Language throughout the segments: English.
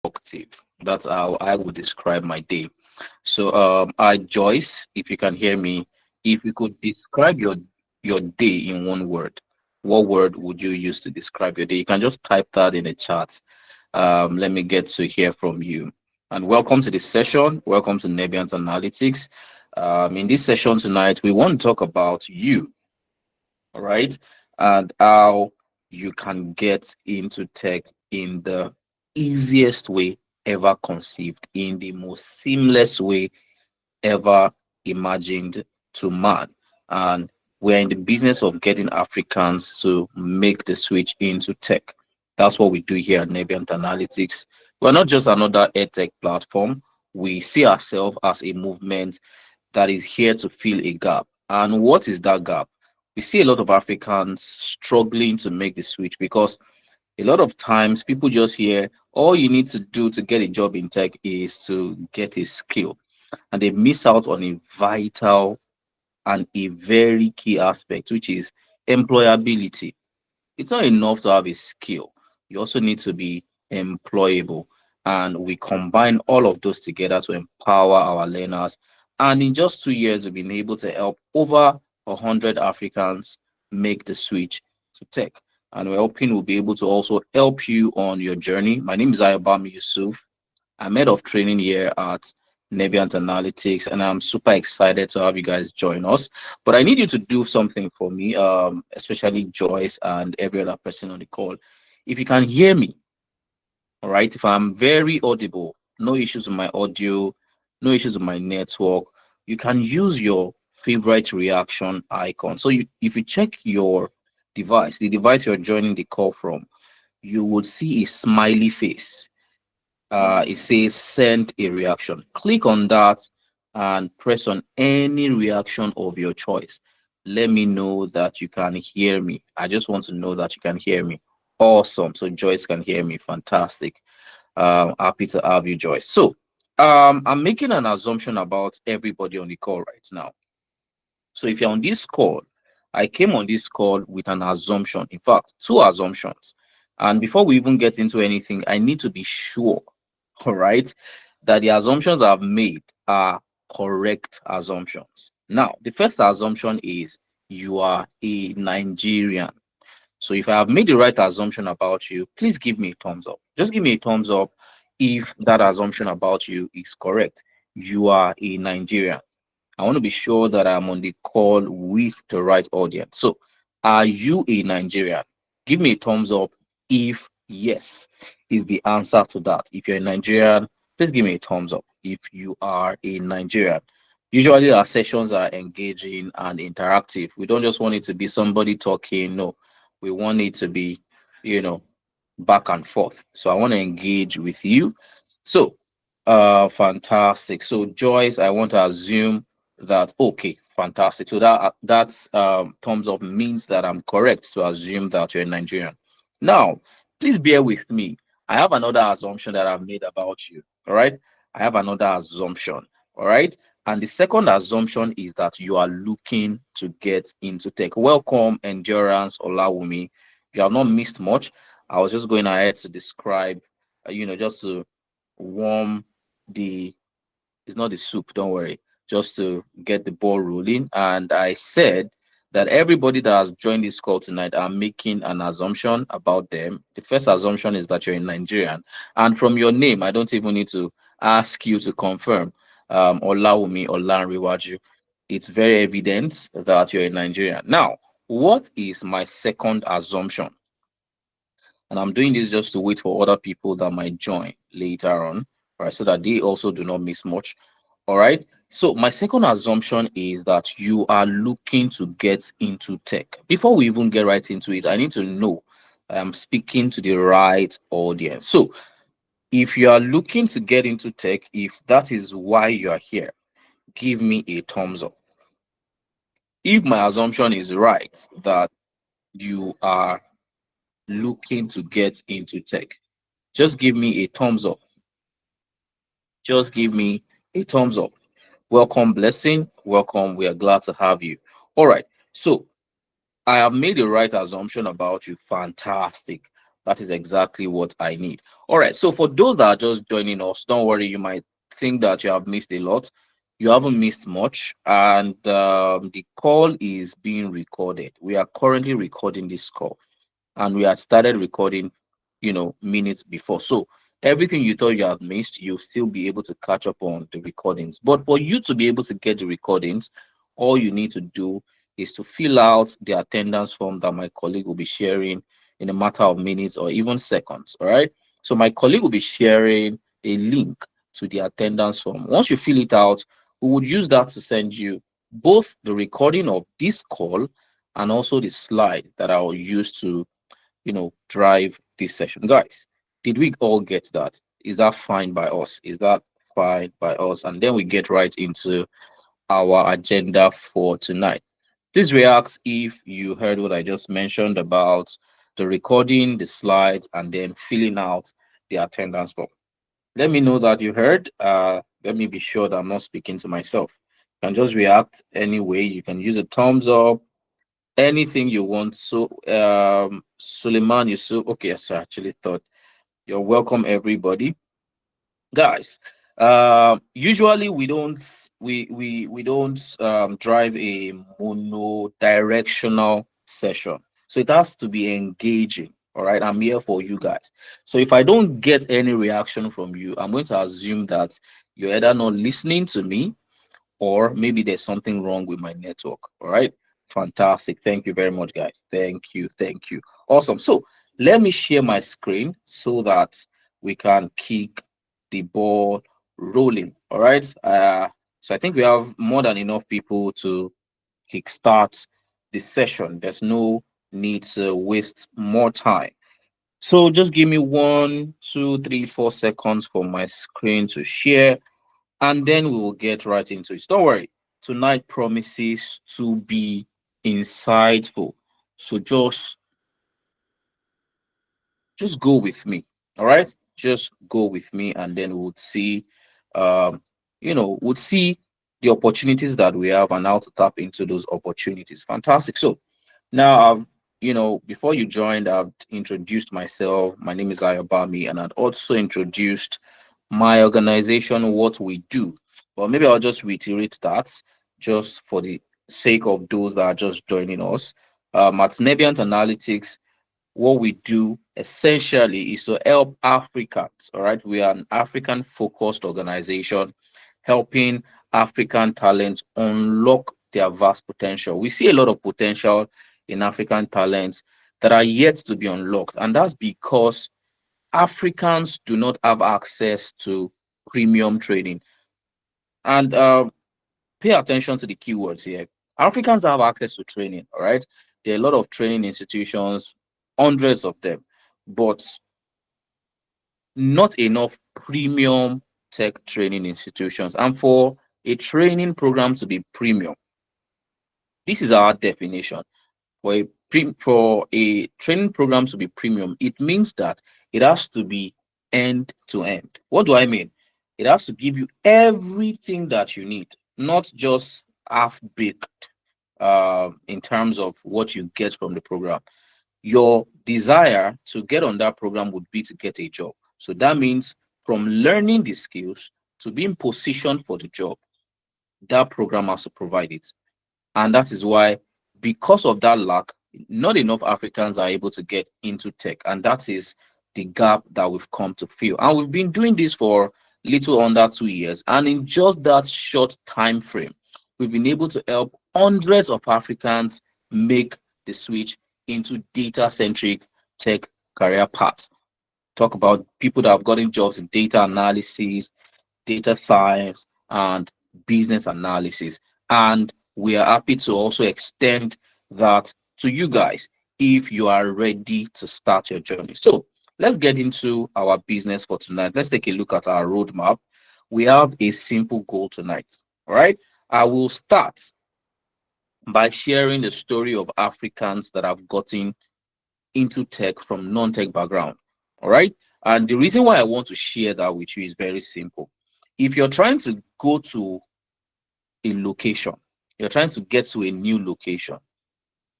productive. That's how I would describe my day. So, Joyce, if you can hear me, if you could describe your day in one word, what word would you use to describe your day? You can just type that in the chat. Let me get to hear from you. And welcome to this session. Welcome to Nebian's Analytics. In this session tonight, we want to talk about you, all right, and how you can get into tech in the easiest way ever conceived, in the most seamless way ever imagined to man. And we're in the business of getting Africans to make the switch into tech. That's what we do here at Nebiant Analytics. We're not just another edtech platform. We see ourselves as a movement that is here to fill a gap. And what is that gap? We see a lot of Africans struggling to make the switch because a lot of times people just hear all you need to do to get a job in tech is to get a skill, and they miss out on a vital and a very key aspect, which is employability. It's not enough to have a skill, you also need to be employable. And we combine all of those together to empower our learners. And in just 2 years, we've been able to help over 100 Africans make the switch to tech. And we're hoping we'll be able to also help you on your journey. My name is Ayobami Yusuf. I'm head of training here at Neviant Analytics, and I'm super excited to have you guys join us. But I need you to do something for me, especially Joyce and every other person on the call. If you can hear me, all right, if I'm very audible, no issues with my audio, no issues with my network, you can use your favorite reaction icon. So if you check your device, the device you're joining the call from, you would see a smiley face. It says send a reaction. Click on that and press on any reaction of your choice. Let me know that you can hear me. I just want to know that you can hear me. Awesome. So Joyce can hear me. Fantastic. Happy to have you, Joyce. So I'm making an assumption about everybody on the call right now. So if you're on this call, I came on this call with an assumption. In fact, two assumptions. And before we even get into anything, I need to be sure, all right, that the assumptions I've made are correct assumptions. Now, the first assumption is you are a Nigerian. So if I have made the right assumption about you, please give me a thumbs up. Just give me a thumbs up if that assumption about you is correct. You are a Nigerian. I want to be sure that I'm on the call with the right audience. So, are you a Nigerian? Give me a thumbs up if yes is the answer to that. If you're a Nigerian, please give me a thumbs up if you are a Nigerian. Usually, our sessions are engaging and interactive. We don't just want it to be somebody talking. No, we want it to be, you know, back and forth. So I want to engage with you. So, fantastic. So, Joyce, I want to assume that okay, fantastic. So that's thumbs up means that I'm correct to assume that you're a Nigerian. Now, please bear with me. I have another assumption that I've made about you. All right, I have another assumption. All right, and the second assumption is that you are looking to get into tech. Welcome, Endurance Olawumi. You have not missed much. I was just going ahead to describe, just to warm the, it's not the soup, don't worry, just to get the ball rolling. And I said that everybody that has joined this call tonight, I'm making an assumption about them. The first assumption is that you're a Nigerian. And from your name, I don't even need to ask you to confirm. Olawumi Olanrewaju. It's very evident that you're a Nigerian. Now, what is my second assumption? And I'm doing this just to wait for other people that might join later on, right? So that they also do not miss much. All right. So my second assumption is that you are looking to get into tech. Before we even get right into it, I need to know I'm speaking to the right audience. So if you are looking to get into tech, if that is why you are here, give me a thumbs up. If my assumption is right that you are looking to get into tech, just give me a thumbs up. Just give me a thumbs up. Welcome, Blessing. Welcome. We are glad to have you. All right. So I have made the right assumption about you. Fantastic. That is exactly what I need. All right. So for those that are just joining us, don't worry. You might think that you have missed a lot. You haven't missed much. And the call is being recorded. We are currently recording this call, and we had started recording, minutes before. So everything you thought you had missed, you'll still be able to catch up on the recordings. But for you to be able to get the recordings, all you need to do is to fill out the attendance form that my colleague will be sharing in a matter of minutes or even seconds. All right. So my colleague will be sharing a link to the attendance form. Once you fill it out, we would use that to send you both the recording of this call and also the slide that I'll use to drive this session. Guys, did we all get that? Is that fine by us? Is that fine by us? And then we get right into our agenda for tonight. Please react if you heard what I just mentioned about the recording, the slides, and then filling out the attendance form. Let me know that you heard. Let me be sure that I'm not speaking to myself. You can just react anyway. You can use a thumbs up, anything you want. So, Suleiman Yusuf, okay, so I actually thought you're welcome, everybody, guys. Usually we don't drive a mono-directional session, so it has to be engaging. All right, I'm here for you guys. So if I don't get any reaction from you, I'm going to assume that you're either not listening to me or maybe there's something wrong with my network. All right. Fantastic. Thank you very much, guys. Thank you. Thank you. Awesome. So let me share my screen so that we can kick the ball rolling. All right. So I think we have more than enough people to kickstart the session. There's no need to waste more time. So just give me 1, 2, 3, 4 seconds for my screen to share, and then we will get right into it. Don't worry, tonight promises to be insightful. So just go with me. All right, just go with me, and then we'll see, um, we'll see the opportunities that we have and how to tap into those opportunities. Fantastic. So now before you joined, I've introduced myself. My name is Ayobami, and I'd also introduced my organization, what we do. But maybe I'll just reiterate that just for the sake of those that are just joining us. At Nebiant Analytics, what we do essentially is to help Africans. All right, we are an African focused organization helping African talents unlock their vast potential. We see a lot of potential in African talents that are yet to be unlocked, and that's because Africans do not have access to premium training. And pay attention to the keywords here. Africans have access to training, all right? There are a lot of training institutions, hundreds of them, but not enough premium tech training institutions. And for a training program to be premium, this is our definition. For a training program to be premium, it means that it has to be end to end. What do I mean? It has to give you everything that you need, not just half baked in terms of what you get from the program. Your desire to get on that program would be to get a job. So that means from learning the skills to being positioned for the job, that program has to provide it. And that is why, because of that lack, not enough Africans are able to get into tech. And that is the gap that we've come to fill. And we've been doing this for little under 2 years. And in just that short time frame, we've been able to help hundreds of Africans make the switch into data-centric tech career paths. Talk about people that have gotten jobs in data analysis, data science, and business analysis. And we are happy to also extend that to you guys if you are ready to start your journey. So let's get into our business for tonight. Let's take a look at our roadmap. We have a simple goal tonight. All right. I will start by sharing the story of Africans that have gotten into tech from non-tech background. All right. And the reason why I want to share that with you is very simple. If you're trying to go to a location, you're trying to get to a new location,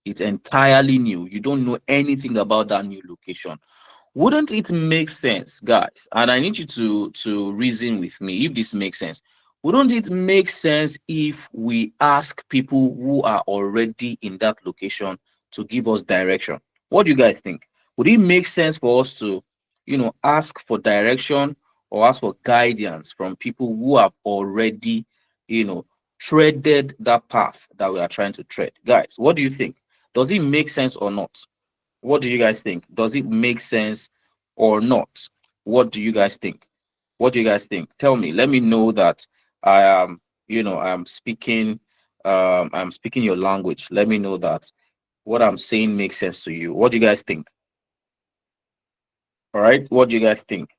it's entirely new. You don't know anything about that new location. Wouldn't it make sense, guys? And I need you to reason with me if this makes sense. Wouldn't it make sense if we ask people who are already in that location to give us direction? What do you guys think? Would it make sense for us to, ask for direction or ask for guidance from people who have already, you know, treaded that path that we are trying to tread? Guys, what do you think? Does it make sense or not? What do you guys think? Does it make sense or not? What do you guys think? What do you guys think? Tell me. Let me know that I am, I'm speaking your language. Let me know that what I'm saying makes sense to you. What do you guys think? All right. What do you guys think?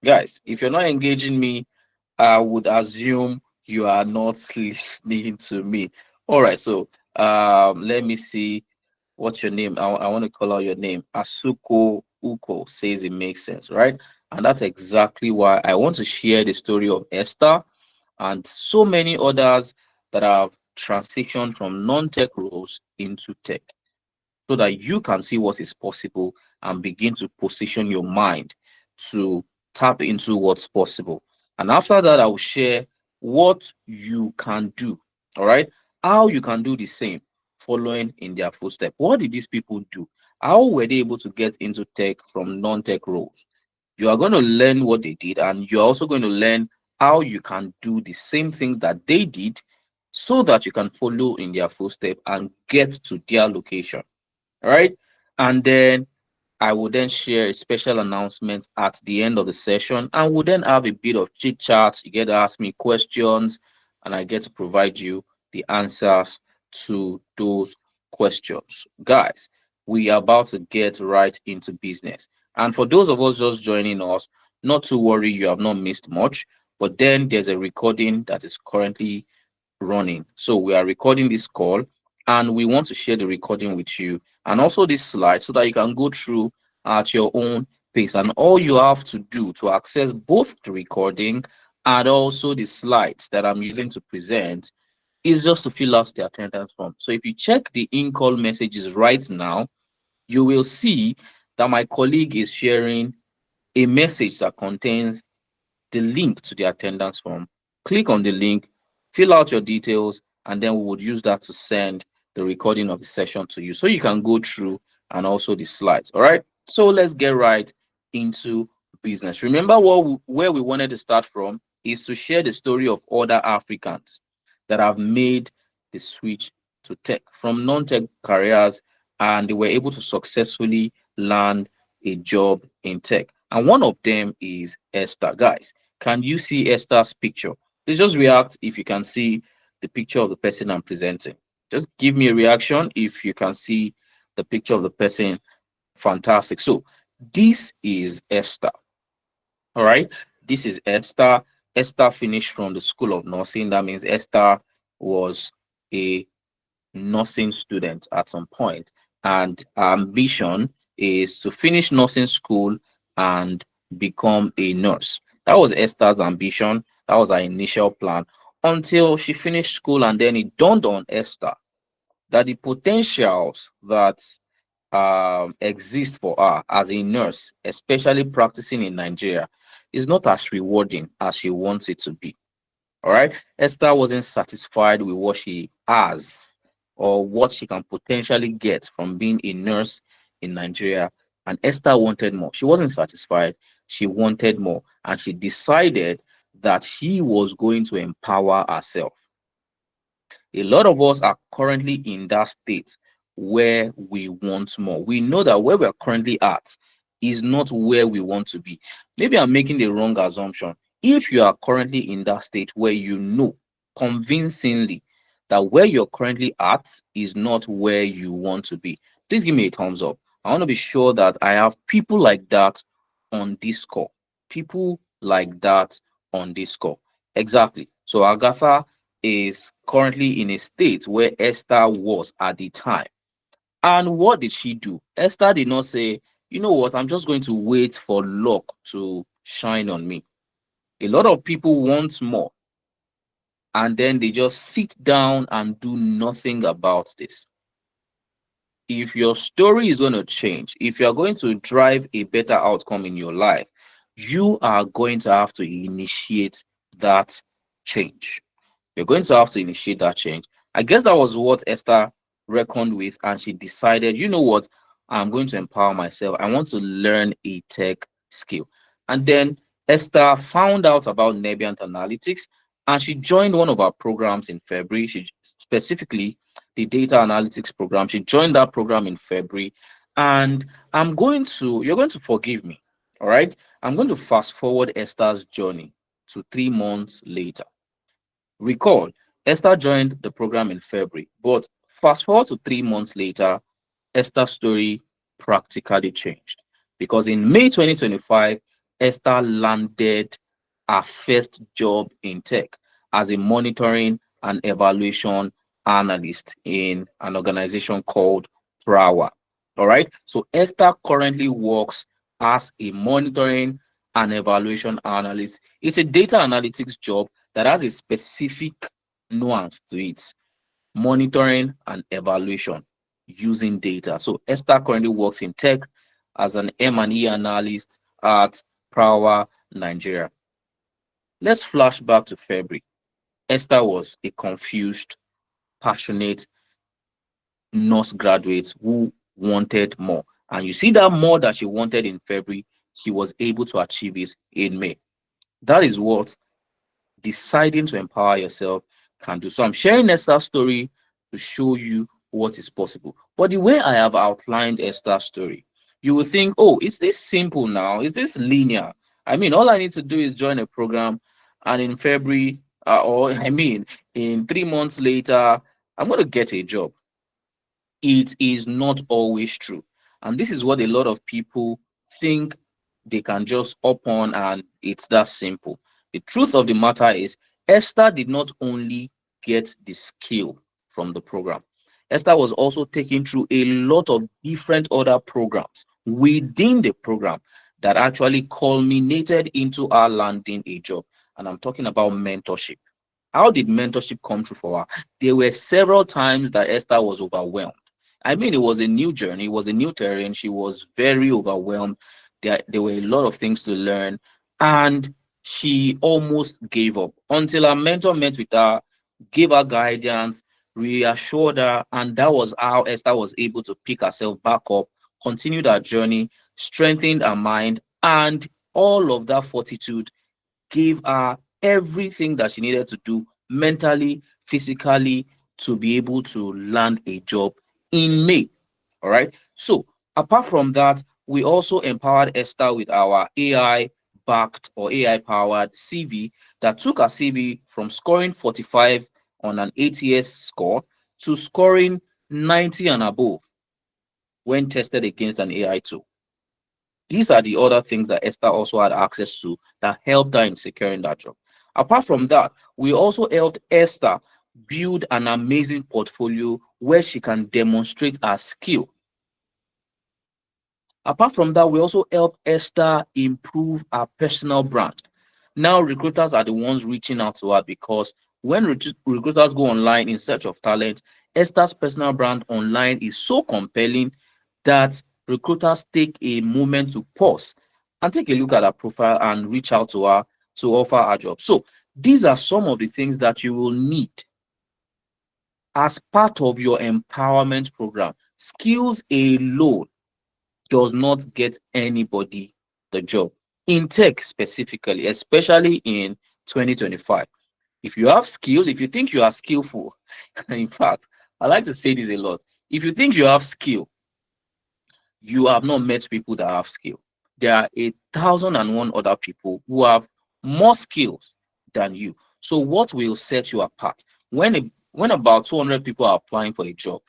Guys, if you're not engaging me, I would assume you are not listening to me. All right. So let me see. What's your name? I want to call out your name. Asuko Uko says it makes sense, right? And that's exactly why I want to share the story of Esther and so many others that have transitioned from non-tech roles into tech so that you can see what is possible and begin to position your mind to tap into what's possible. And after that, I will share what you can do, all right? How you can do the same, following in their footsteps. What did these people do? How were they able to get into tech from non tech roles? You are going to learn what they did, and you're also going to learn how you can do the same things that they did so that you can follow in their footsteps and get to their location. All right. And then I will then share a special announcement at the end of the session, and we'll then have a bit of chit chat. You get to ask me questions, and I get to provide you the answers to those questions. Guys, we are about to get right into business. And for those of us just joining us, not to worry, you have not missed much. But then there's a recording that is currently running. So we are recording this call and we want to share the recording with you and also this slide so that you can go through at your own pace. And all you have to do to access both the recording and also the slides that I'm using to present is just to fill out the attendance form. So if you check the in-call messages right now, you will see that my colleague is sharing a message that contains the link to the attendance form. Click on the link, fill out your details, and then we would use that to send the recording of the session to you so you can go through and also the slides. All right. So let's get right into business. Remember where we wanted to start from is to share the story of other Africans that have made the switch to tech from non-tech careers and they were able to successfully land a job in tech. And one of them is Esther. Guys, can you see Esther's picture? Please just react if you can see the picture of the person I'm presenting. Just give me a reaction if you can see the picture of the person. Fantastic. So this is Esther. All right. This is Esther. Esther finished from the School of Nursing. That means Esther was a nursing student at some point, and her ambition is to finish nursing school and become a nurse. That was Esther's ambition. That was her initial plan until she finished school, and then it dawned on Esther that the potentials that exist for her as a nurse, especially practicing in Nigeria, is not as rewarding as she wants it to be. All right. Esther wasn't satisfied with what she has or what she can potentially get from being a nurse in Nigeria. And Esther wanted more. She wasn't satisfied. She wanted more. And she decided that she was going to empower herself. A lot of us are currently in that state where we want more. We know that where we're currently at is not where we want to be. Maybe I'm making the wrong assumption. If you are currently in that state where you know convincingly that where you're currently at is not where you want to be, please give me a thumbs up. I want to be sure that I have people like that on this call. People like that on this call. Exactly. So Agatha is currently in a state where Esther was at the time. And what did she do? Esther did not say, you know what, I'm just going to wait for luck to shine on me. A lot of people want more and then they just sit down and do nothing about this. if your story is going to change, if you're going to drive a better outcome in your life, you are going to have to initiate that change. You're going to have to initiate that change. I guess that was what Esther reckoned with, and she decided, you know what, I'm going to empower myself. I want to learn a tech skill. And then Esther found out about Nebiant Analytics, and she joined one of our programs in February. She specifically the data analytics program. She joined that program in February. And you're going to forgive me. All right. I'm going to fast forward Esther's journey to 3 months later. Recall, Esther joined the program in February, but fast forward to 3 months later, Esther's story practically changed because in May 2025, Esther landed her first job in tech as a monitoring and evaluation analyst in an organization called Prawa. All right. So Esther currently works as a monitoring and evaluation analyst. It's a data analytics job that has a specific nuance to it: monitoring and evaluation using data. So Esther currently works in tech as an M&E analyst at Prawa, Nigeria. Let's flash back to February. Esther was a confused, passionate nurse graduate who wanted more. And you see that more that she wanted in February, she was able to achieve it in May. That is what deciding to empower yourself can do. So I'm sharing Esther's story to show you what is possible. But the way I have outlined Esther's story, you will think, oh, is this simple now? Is this linear? I mean, all I need to do is join a program, and in February, or I mean, in 3 months later, I'm going to get a job. It is not always true. And this is what a lot of people think they can just up on, and it's that simple. The truth of the matter is, Esther did not only get the skill from the program, Esther was also taken through a lot of different other programs within the program that actually culminated into her landing a job. And I'm talking about mentorship. How did mentorship come true for her? There were several times that Esther was overwhelmed. I mean, it was a new journey, it was a new terrain. She was very overwhelmed. There were a lot of things to learn, and she almost gave up until her mentor met with her, gave her guidance, reassured her, and that was how Esther was able to pick herself back up, continued her journey, strengthened her mind, and all of that fortitude gave her everything that she needed to do mentally, physically, to be able to land a job in May. All right. So, apart from that, we also empowered Esther with our AI backed or AI powered CV that took her CV from scoring 45 on an ATS score to scoring 90 and above when tested against an AI tool. These are the other things that Esther also had access to that helped her in securing that job. Apart from that, we also helped Esther build an amazing portfolio where she can demonstrate her skill. Apart from that, we also helped Esther improve her personal brand. Now, recruiters are the ones reaching out to her because when recruiters go online in search of talent, Esther's personal brand online is so compelling that recruiters take a moment to pause and take a look at her profile and reach out to her to offer her job. So, these are some of the things that you will need as part of your empowerment program. Skills alone does not get anybody the job in tech specifically, especially in 2025. If you have skill, if you think you are skillful, in fact, I like to say this a lot. If you think you have skill, you have not met people that have skill. There are 1,001 other people who have more skills than you. So what will set you apart? When about 200 people are applying for a job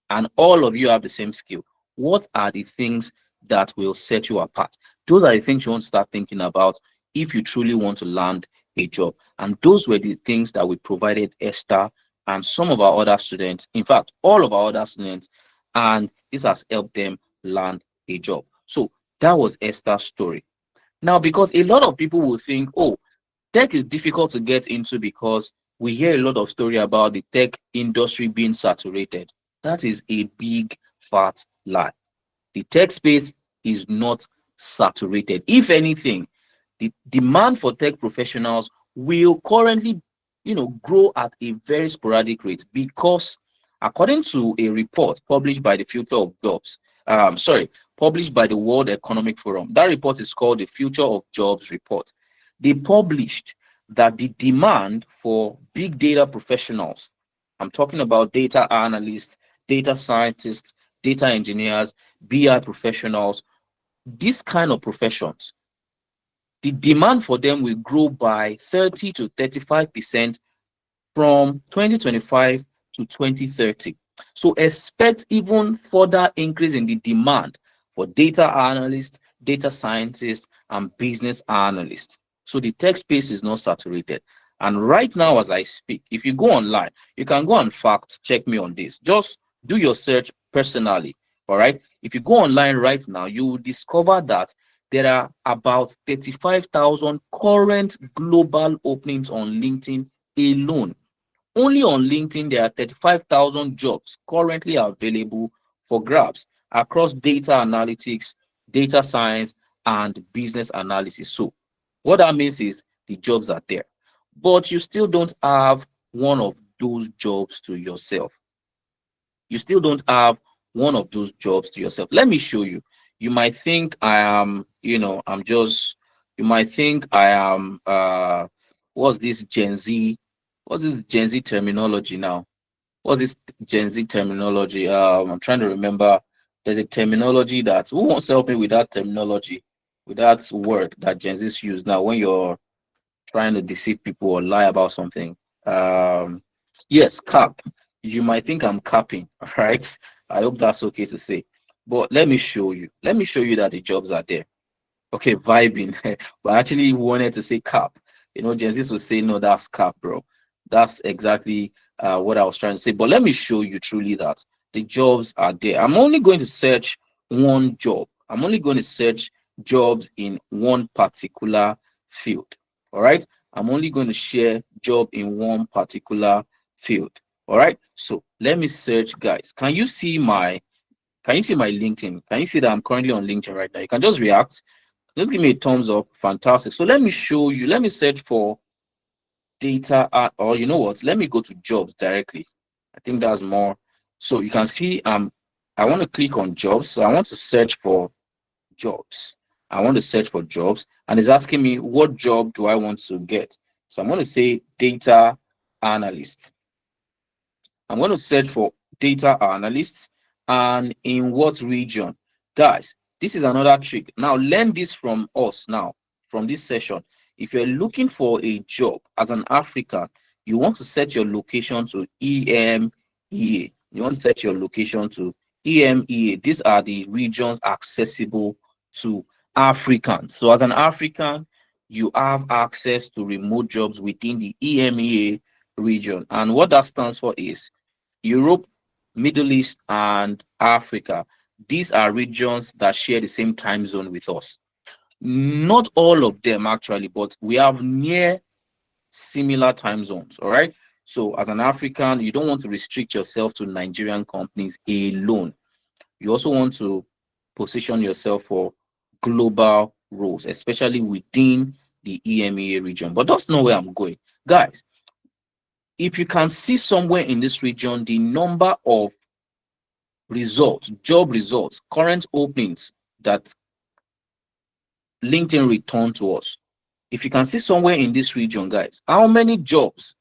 and all of you have the same skill, what are the things that will set you apart? Those are the things you want to start thinking about if you truly want to land a job. And those were the things that we provided Esther and some of our other students, in fact, all of our other students, and this has helped them land a job. So that was Esther's story. Now, because a lot of people will think, oh, tech is difficult to get into because we hear a lot of story about the tech industry being saturated. That is a big fat lie. The tech space is not saturated. If anything, the demand for tech professionals will currently, grow at a very sporadic rate because, according to a report published by the Future of Jobs, published by the World Economic Forum, that report is called the Future of Jobs Report. They published that the demand for big data professionals, I'm talking about data analysts, data scientists, data engineers, BI professionals, these kind of professions, the demand for them will grow by 30 to 35% from 2025 to 2030. So expect even further increase in the demand for data analysts, data scientists, and business analysts. So the tech space is not saturated. And right now, as I speak, if you go online, you can go and fact check me on this. Just do your search personally. All right. If you go online right now, you will discover that there are about 35,000 current global openings on LinkedIn alone. Only on LinkedIn, there are 35,000 jobs currently available for grabs across data analytics, data science, and business analysis. So, what that means is the jobs are there, but you still don't have one of those jobs to yourself. You still don't have one of those jobs to yourself. Let me show you. You might think I am, you might think I am, what's this Gen Z? What's this Gen Z terminology now? What's this Gen Z terminology? I'm trying to remember. There's a terminology that, who wants to help me with that terminology, with that word that Gen Z's use now when you're trying to deceive people or lie about something. Um, yes, cap. You might think I'm capping, right? I hope that's okay to say. But let me show you. Let me show you that the jobs are there. Okay, vibing. But I actually wanted to say cap. Gen Z would say, no, that's cap, bro. That's exactly what I was trying to say. But let me show you truly that the jobs are there. I'm only going to search one job. I'm only going to search jobs in one particular field. All right. I'm only going to share job in one particular field. All right. So let me search, guys. Can you see my LinkedIn? Can you see that I'm currently on LinkedIn right now? You can just react. Just give me a thumbs up. Fantastic. So let me show you. Let me search for data, or you know what? Let me go to jobs directly. I think that's more. So you can see, I want to click on jobs. So I want to search for jobs. I want to search for jobs, and it's asking me what job do I want to get. So I'm going to say data analyst. I'm going to search for data analysts and in what region. Guys, this is another trick. Now, learn this from us now, from this session. If you're looking for a job as an African, you want to set your location to EMEA. You want to set your location to EMEA. These are the regions accessible to Africans. So, as an African, you have access to remote jobs within the EMEA region. And what that stands for is Europe, Middle East, and Africa. These are regions that share the same time zone with us. Not all of them actually, but we have near similar time zones. All right. So, as an African, you don't want to restrict yourself to Nigerian companies alone. You also want to position yourself for global roles, especially within the EMEA region. But that's not where I'm going. Guys, if you can see somewhere in this region, the number of results, job results, current openings that LinkedIn returned to us. If you can see somewhere in this region, guys, how many jobs,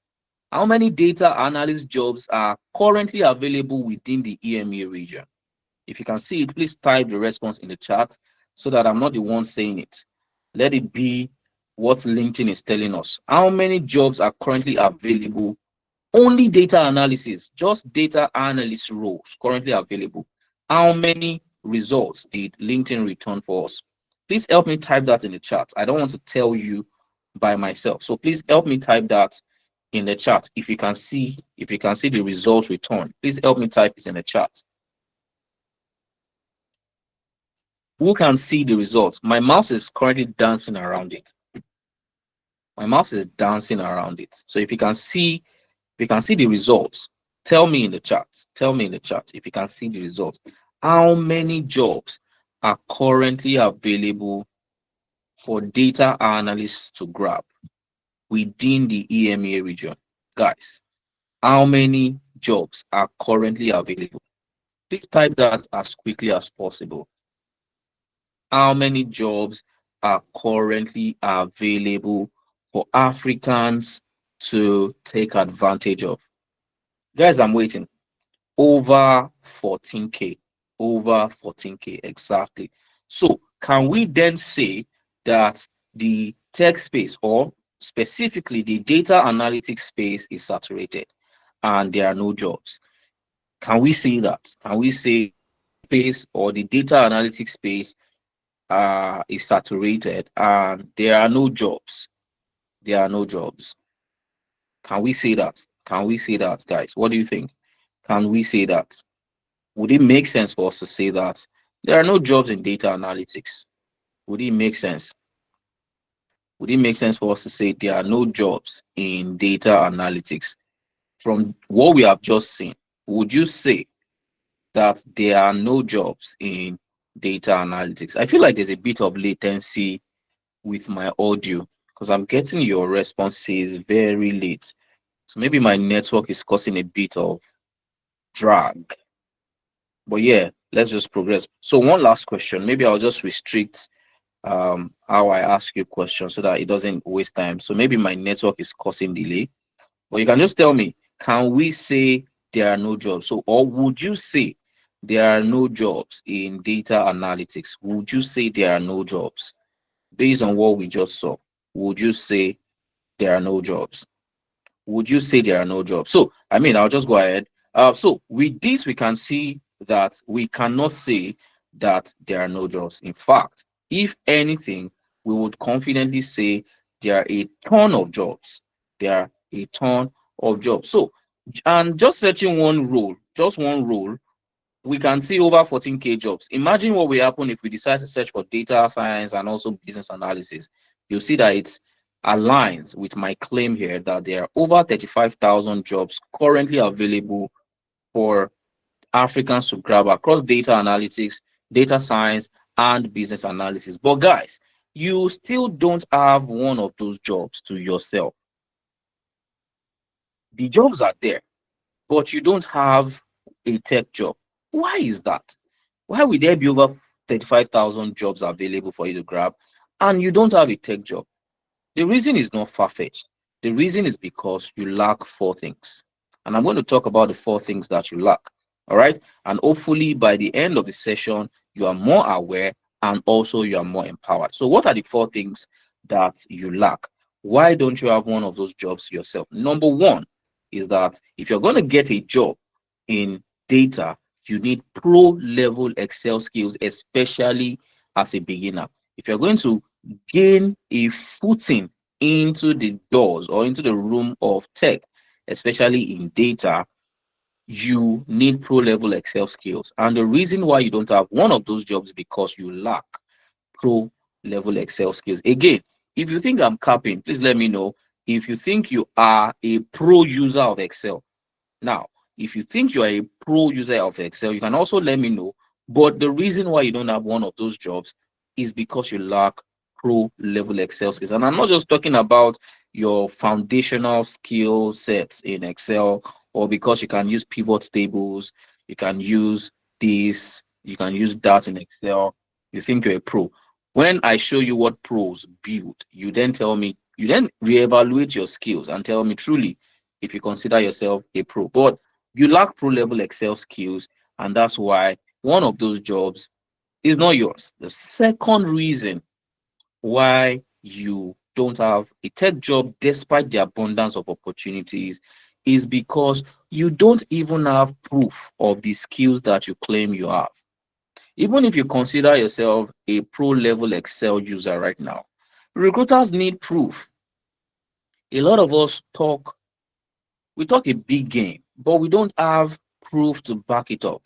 how many data analyst jobs are currently available within the EMEA region? If you can see it, please type the response in the chat so that I'm not the one saying it. Let it be what LinkedIn is telling us. How many jobs are currently available? Only data analysis, just data analyst roles currently available. How many results did LinkedIn return for us? Please help me type that in the chat. I don't want to tell you by myself. So please help me type that in the chat. If you can see the results returned, please help me type it in the chat. Who can see the results? My mouse is currently dancing around it. My mouse is dancing around it. So if you can see the results, tell me in the chat. Tell me in the chat if you can see the results. How many jobs are currently available for data analysts to grab within the EMEA region? Guys, how many jobs are currently available? Please type that as quickly as possible. How many jobs are currently available for Africans to take advantage of? Guys, I'm waiting. Over 14K. Over 14K, exactly. So, can we then say that the tech space, or specifically the data analytics space, is saturated and there are no jobs? Can we say that? Can we say space or the data analytics space is saturated and there are no jobs? There are no jobs. Can we say that? Can we say that, guys? What do you think? Can we say that? Would it make sense for us to say that there are no jobs in data analytics? Would it make sense? Would it make sense for us to say there are no jobs in data analytics? From what we have just seen, would you say that there are no jobs in data analytics? I feel like there's a bit of latency with my audio because I'm getting your responses very late. So maybe my network is causing a bit of drag. But yeah, let's just progress. So one last question. Maybe I'll just restrict how I ask you questions so that it doesn't waste time. So maybe my network is causing delay. But you can just tell me, can we say there are no jobs? So, or would you say there are no jobs in data analytics? Would you say there are no jobs? Based on what we just saw, would you say there are no jobs? Would you say there are no jobs? So, I mean, I'll just go ahead. So, with this, we can see that we cannot say that there are no jobs. In fact, if anything, we would confidently say there are a ton of jobs. There are a ton of jobs. So, and just searching one role, just one role, we can see over 14K jobs. Imagine what will happen if we decide to search for data science and also business analysis. You'll see that it aligns with my claim here that there are over 35,000 jobs currently available for Africans to grab across data analytics, data science, and business analysis. But guys, you still don't have one of those jobs to yourself. The jobs are there, but you don't have a tech job. Why is that? Why would there be over 35,000 jobs available for you to grab and you don't have a tech job? The reason is not far-fetched. The reason is because you lack four things. And I'm going to talk about the four things that you lack. All right. And hopefully by the end of the session, you are more aware and also you are more empowered. So, what are the four things that you lack? Why don't you have one of those jobs yourself? Number one is that if you're going to get a job in data, you need pro level Excel skills, especially as a beginner. If you're going to gain a footing into the doors or into the room of tech, especially in data, you need pro level Excel skills. And the reason why you don't have one of those jobs is because you lack pro level Excel skills. Again, if you think I'm capping, please let me know. If you think you are a pro user of Excel, now, if you think you are a pro user of Excel, you can also let me know. But the reason why you don't have one of those jobs is because you lack pro level Excel skills. And I'm not just talking about your foundational skill sets in Excel, or because you can use pivot tables, you can use this, you can use that in Excel. You think you're a pro. When I show you what pros build, you then tell me, you then reevaluate your skills and tell me truly if you consider yourself a pro. But you lack pro level Excel skills, and that's why one of those jobs is not yours. The second reason why you don't have a tech job despite the abundance of opportunities is because you don't even have proof of the skills that you claim you have. Even if you consider yourself a pro level Excel user right now, recruiters need proof. A lot of us we talk a big game, but we don't have proof to back it up.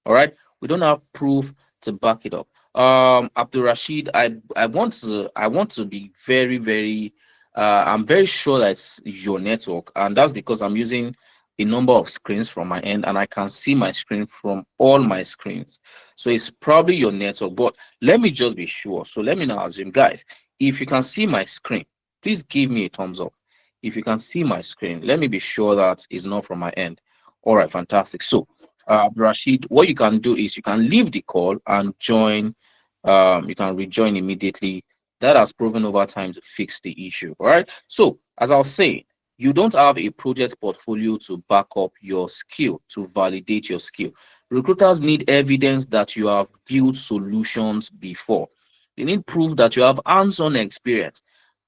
All right, we don't have proof to back it up. Abdul Rashid, I want to be very, very I'm very sure that's your network, and that's because I'm using a number of screens from my end, and I can see my screen from all my screens. So it's probably your network, but let me just be sure. So let me now assume, guys, if you can see my screen, please give me a thumbs up. If you can see my screen, let me be sure that it's not from my end. All right, fantastic. So, Rashid, what you can do is you can leave the call and join. You can rejoin immediately. That has proven over time to fix the issue. All right. So, as I was saying, you don't have a project portfolio to back up your skill, to validate your skill. Recruiters need evidence that you have built solutions before. They need proof that you have hands-on experience.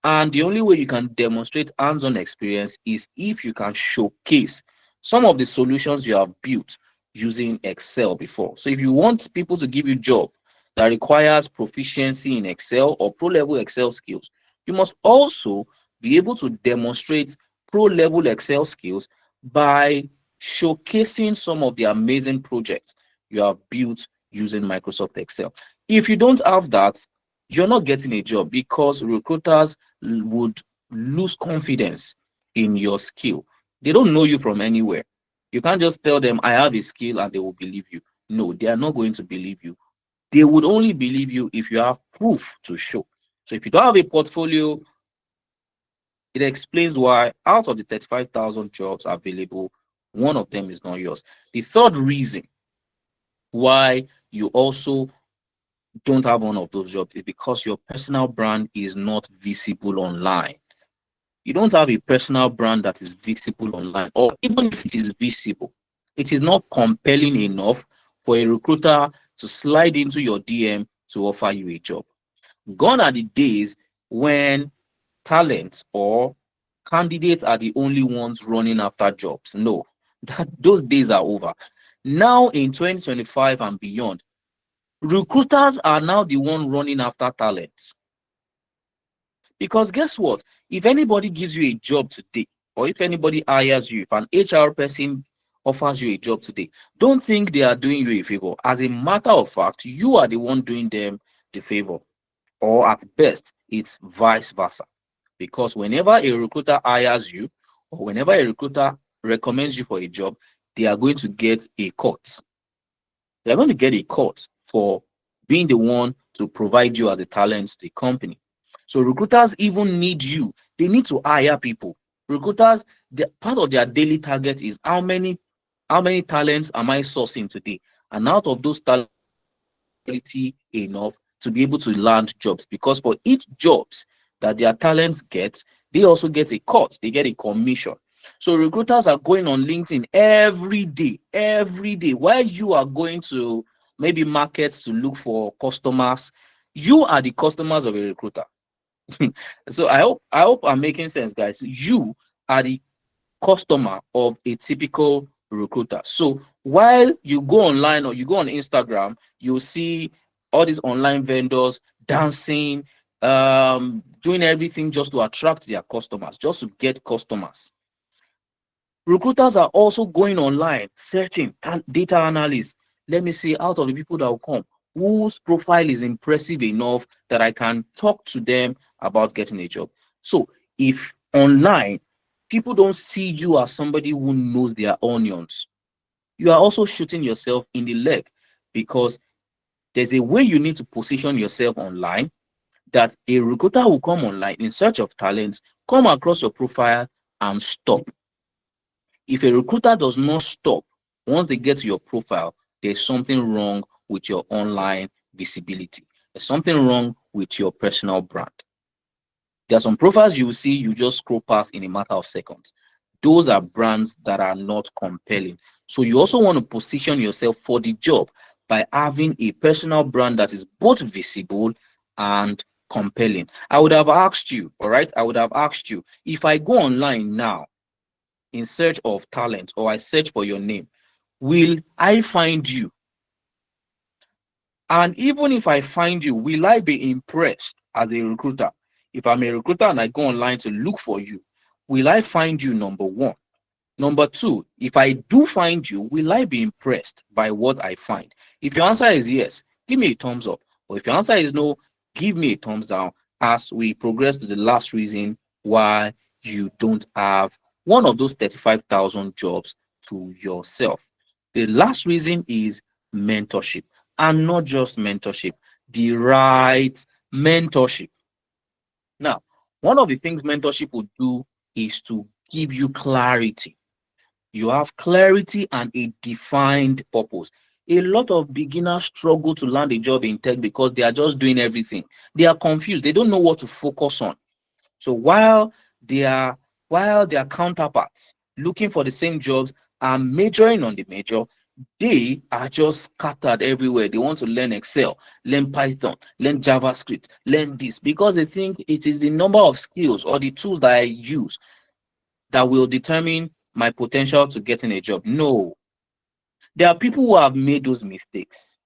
And the only way you can demonstrate hands-on experience is if you can showcase some of the solutions you have built using Excel before. So if you want people to give you job that requires proficiency in Excel or pro-level Excel skills, you must also be able to demonstrate pro-level Excel skills by showcasing some of the amazing projects you have built using Microsoft Excel. If you don't have that, you're not getting a job because recruiters would lose confidence in your skill. They don't know you from anywhere. You can't just tell them, I have a skill, and they will believe you. No, they are not going to believe you. They would only believe you if you have proof to show. So if you don't have a portfolio, it explains why out of the 35,000 jobs available, one of them is not yours. The third reason why you also don't have one of those jobs is because your personal brand is not visible online. You don't have a personal brand that is visible online, or even if it is visible, it is not compelling enough for a recruiter to slide into your DM to offer you a job. Gone are the days when talents or candidates are the only ones running after jobs. No, those days are over. Now in 2025 and beyond, recruiters are now the one running after talents. Because guess what? If anybody gives you a job today, or if anybody hires you, if an HR person offers you a job today, don't think they are doing you a favor. As a matter of fact, you are the one doing them the favor. Or at best, it's vice versa. Because whenever a recruiter hires you, or whenever a recruiter recommends you for a job, they are going to get a cut. They're going to get a cut for being the one to provide you as a talent to the company. So recruiters even need you. They need to hire people. Recruiters, part of their daily target is how many talents am I sourcing today? And out of those talents, quality enough to be able to land jobs. Because for each jobs that their talents get, they also get a cut. They get a commission. So recruiters are going on LinkedIn every day. While you are going to maybe markets to look for customers, you are the customers of a recruiter. So I hope I'm making sense, guys. You are the customer of a typical recruiter. So while you go online or you go on Instagram, you'll see all these online vendors dancing, doing everything just to attract their customers, just to get customers. Recruiters are also going online, searching and data analysts. Let me see, out of the people that will come, whose profile is impressive enough that I can talk to them about getting a job. So if online people don't see you as somebody who knows their onions, you are also shooting yourself in the leg, because there's a way you need to position yourself online that a recruiter will come online in search of talents, come across your profile and stop. If a recruiter does not stop once they get to your profile, there's something wrong with your online visibility. There's something wrong with your personal brand. There are some profiles you will see, you just scroll past in a matter of seconds. Those are brands that are not compelling. So you also want to position yourself for the job by having a personal brand that is both visible and compelling. I would have asked you, all right? I would have asked you, if I go online now in search of talent, or I search for your name, will I find you? And even if I find you, will I be impressed as a recruiter? If I'm a recruiter and I go online to look for you, will I find you? Number one. Number two, if I do find you, will I be impressed by what I find? If your answer is yes, give me a thumbs up. Or if your answer is no, give me a thumbs down as we progress to the last reason why you don't have one of those 35,000 jobs to yourself. The last reason is mentorship, and not just mentorship, the right mentorship. Now, one of the things mentorship would do is to give you clarity. You have clarity and a defined purpose. A lot of beginners struggle to land a job in tech because they are just doing everything. They are confused. They don't know what to focus on. So they are while their counterparts looking for the same jobs are majoring on the major, they are just scattered everywhere. They want to learn Excel, learn Python, learn JavaScript, learn this because they think it is the number of skills or the tools that I use that will determine my potential to getting a job. No, there are people who have made those mistakes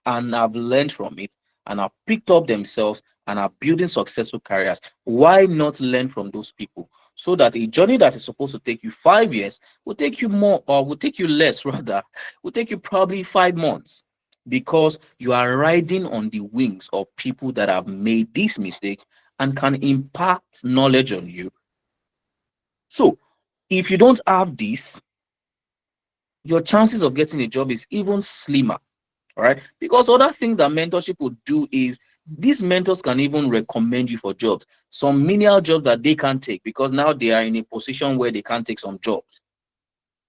and have learned from it and have picked up themselves and are building successful careers. Why not learn from those people so that a journey that is supposed to take you 5 years will take you more, or will take you less rather, will take you probably 5 months, because you are riding on the wings of people that have made this mistake and can impact knowledge on you. So if you don't have this, your chances of getting a job is even slimmer. All right. Because other thing that mentorship would do is these mentors can even recommend you for jobs, some menial jobs that they can't take because now they are in a position where they can't take some jobs.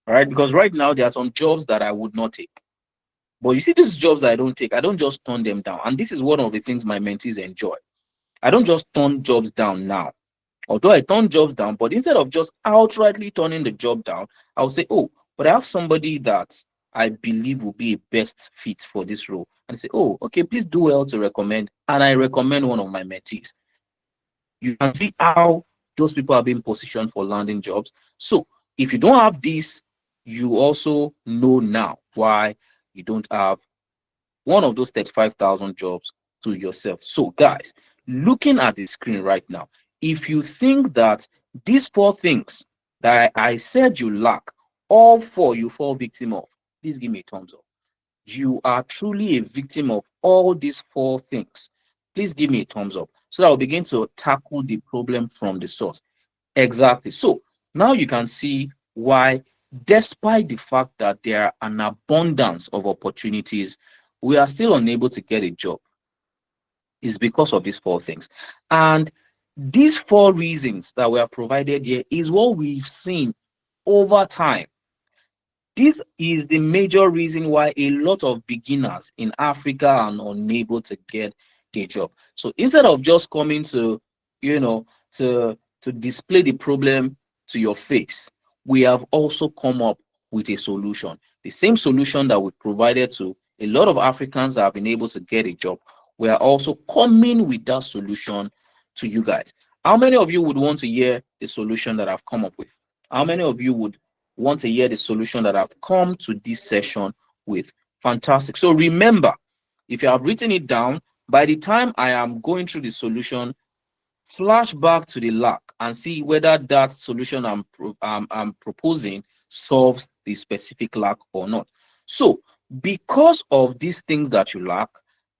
All right. Because right now there are some jobs that I would not take. But you see, these jobs that I don't take, I don't just turn them down. And this is one of the things my mentees enjoy. I don't just turn jobs down now. Although I turn jobs down, but instead of just outrightly turning the job down, I'll say, oh, but I have somebody that I believe will be a best fit for this role. And say, oh, okay, please do well to recommend. And I recommend one of my mentees. You can see how those people are being positioned for landing jobs. So if you don't have this, you also know now why you don't have one of those 35,000 jobs to yourself. So, guys, looking at the screen right now, if you think that these four things that I said you lack, all four you fall victim of, please give me a thumbs up. You are truly a victim of all these four things. Please give me a thumbs up so that I'll begin to tackle the problem from the source. Exactly. So now you can see why, despite the fact that there are an abundance of opportunities, we are still unable to get a job. Is because of these four things. And these four reasons that we have provided here is what we've seen over time. This is the major reason why a lot of beginners in Africa are unable to get a job. So instead of just coming to, you know, to display the problem to your face, we have also come up with a solution. The same solution that we provided to a lot of Africans that have been able to get a job. We are also coming with that solution to you guys. How many of you would want to hear the solution that I've come up with? How many of you would want to hear the solution that I've come to this session with? Fantastic. So remember, if you have written it down, by the time I am going through the solution, flash back to the lack and see whether that solution I'm proposing solves the specific lack or not. So because of these things that you lack,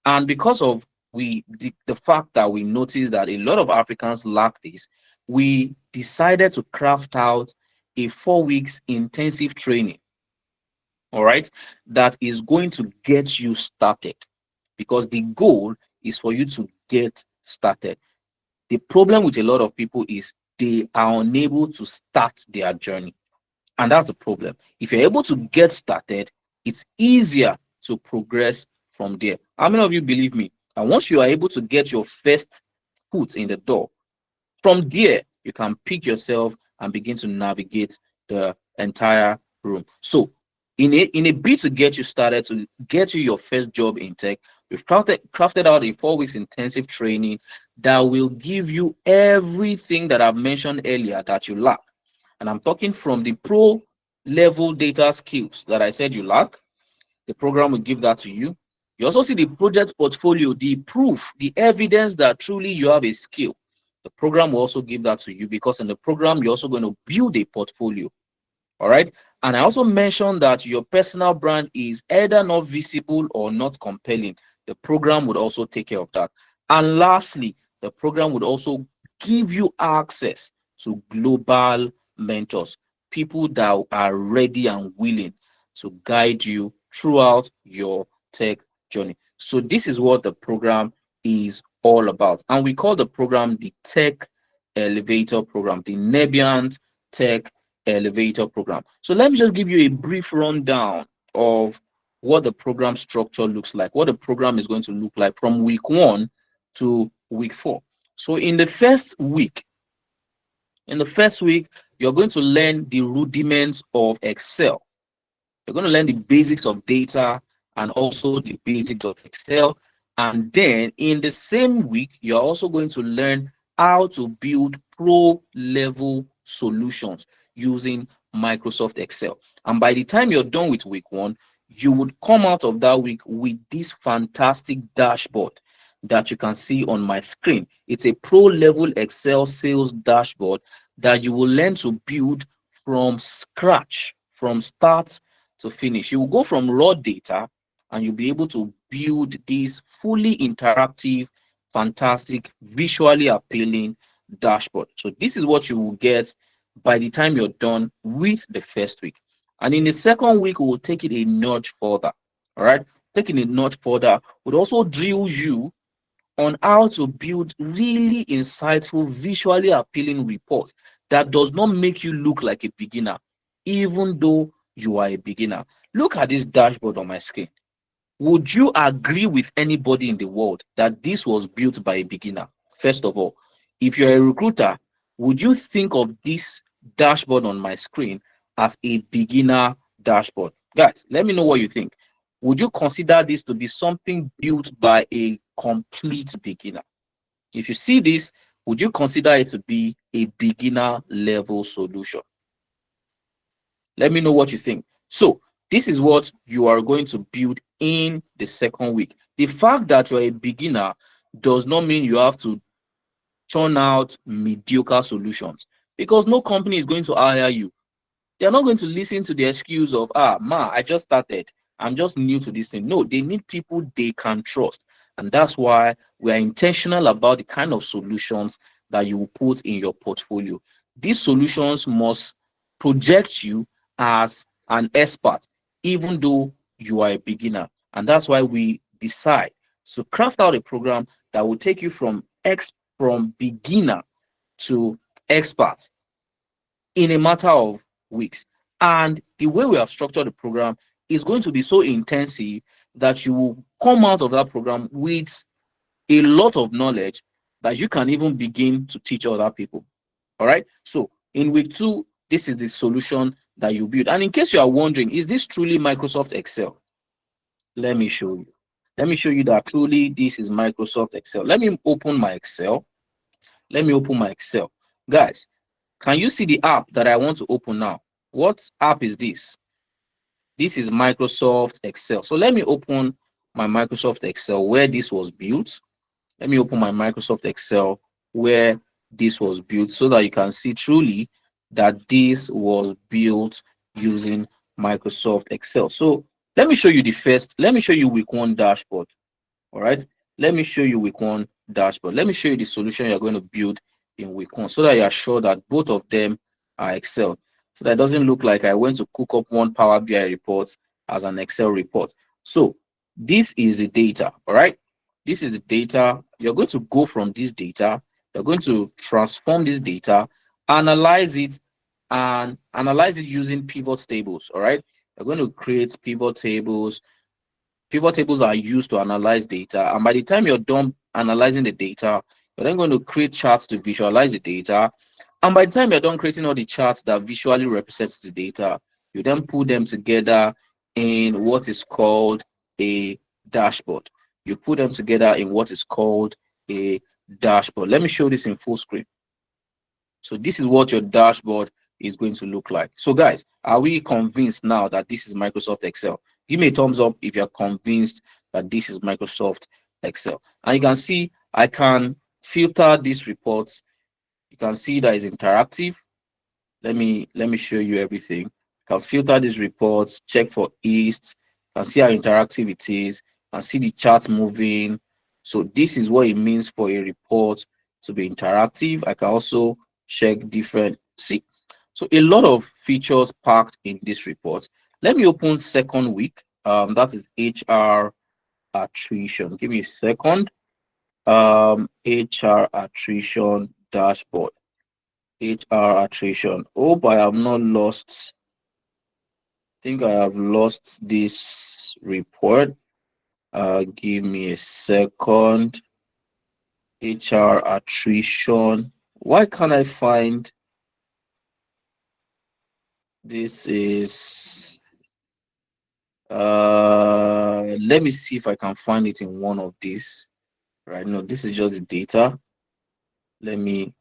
and because of the fact that we noticed that a lot of Africans lack this, we decided to craft out a 4 weeks intensive training, all right, that is going to get you started, because the goal is for you to get started. The problem with a lot of people is they are unable to start their journey. And that's the problem. If you're able to get started, it's easier to progress from there. How many of you believe me? And once you are able to get your first foot in the door, from there, you can pick yourself and begin to navigate the entire room. So, in a bid to get you started, to get you your first job in tech, we've crafted out a 4 weeks intensive training that will give you everything that I've mentioned earlier that you lack. And I'm talking from the pro level data skills that I said you lack. The program will give that to you. You also see the project portfolio, the proof, the evidence that truly you have a skill. The program will also give that to you, because in the program, you're also going to build a portfolio. All right. And I also mentioned that your personal brand is either not visible or not compelling. The program would also take care of that. And lastly, the program would also give you access to global mentors, people that are ready and willing to guide you throughout your tech journey. So this is what the program is all about. And we call the program the Tech Elevator Program, the Nebian Tech Elevator Program. So let me just give you a brief rundown of what the program structure looks like, what the program is going to look like from week 1 to week 4. So in the first week, you're going to learn the rudiments of Excel. You're going to learn the basics of data and also the basics of Excel. And then in the same week, you're also going to learn how to build pro level solutions using Microsoft Excel. And by the time you're done with week 1, you would come out of that week with this fantastic dashboard that you can see on my screen. It's a pro level Excel sales dashboard that you will learn to build from scratch, from start to finish. You will go from raw data and you'll be able to build this fully interactive, fantastic, visually appealing dashboard. So this is what you will get by the time you're done with the first week. And in the second week, we will take it a notch further. All right. Taking a notch further would also drill you on how to build really insightful, visually appealing reports that does not make you look like a beginner, even though you are a beginner. Look at this dashboard on my screen. Would you agree with anybody in the world that this was built by a beginner? First of all, if you're a recruiter, would you think of this dashboard on my screen as a beginner dashboard? Guys, let me know what you think. Would you consider this to be something built by a complete beginner? If you see this, would you consider it to be a beginner level solution? Let me know what you think. So this is what you are going to build in the second week. The fact that you're a beginner does not mean you have to churn out mediocre solutions, because no company is going to hire you. They're not going to listen to the excuse of, I just started. I'm just new to this thing. No, they need people they can trust. And that's why we are intentional about the kind of solutions that you will put in your portfolio. These solutions must project you as an expert, even though you are a beginner. And that's why we decide to craft out a program that will take you from beginner to expert in a matter of weeks. And the way we have structured the program is going to be so intensive that you will come out of that program with a lot of knowledge that you can even begin to teach other people. All right. So in week 2, this is the solution that you build. And in case you are wondering, is this truly Microsoft Excel? Let me show you. Let me show you that truly this is Microsoft Excel. Let me open my Excel. Let me open my Excel. Guys, can you see the app that I want to open now? What app is this? This is Microsoft Excel. So let me open my Microsoft Excel where this was built. Let me open my Microsoft Excel where this was built so that you can see truly that this was built using Microsoft Excel. So let me show you week 1 dashboard. All right. Let me show you week 1 dashboard. Let me show you the solution you're going to build in week 1 so that you are sure that both of them are Excel. So that it doesn't look like I went to cook up one Power BI report as an Excel report. So this is the data. All right. This is the data. You're going to go from this data. You're going to transform this data, analyze it, and analyze it using pivot tables. All right. You're going to create pivot tables. Pivot tables are used to analyze data, and by the time you're done analyzing the data, you're then going to create charts to visualize the data. And by the time you're done creating all the charts that visually represents the data, you then put them together in what is called a dashboard. You put them together in what is called a dashboard. Let me show this in full screen. So this is what your dashboard is going to look like. So guys, are we convinced now that this is Microsoft Excel? Give me a thumbs up if you're convinced that this is Microsoft Excel. And you can see I can filter these reports. You can see that it's interactive. Let me show you everything. You can filter these reports, check for east. You can see how interactive it is. You can see the chart moving. So this is what it means for a report to be interactive. I can also check different. See, So a lot of features packed in this report. Let me open second week. That is HR attrition. Give me a second. HR attrition dashboard. HR attrition. Hope I have not lost. Think I have lost this report. Give me a second. HR attrition. Why can't I find this? Is let me see if I can find it in one of these. Right? No, this is just the data. Let me,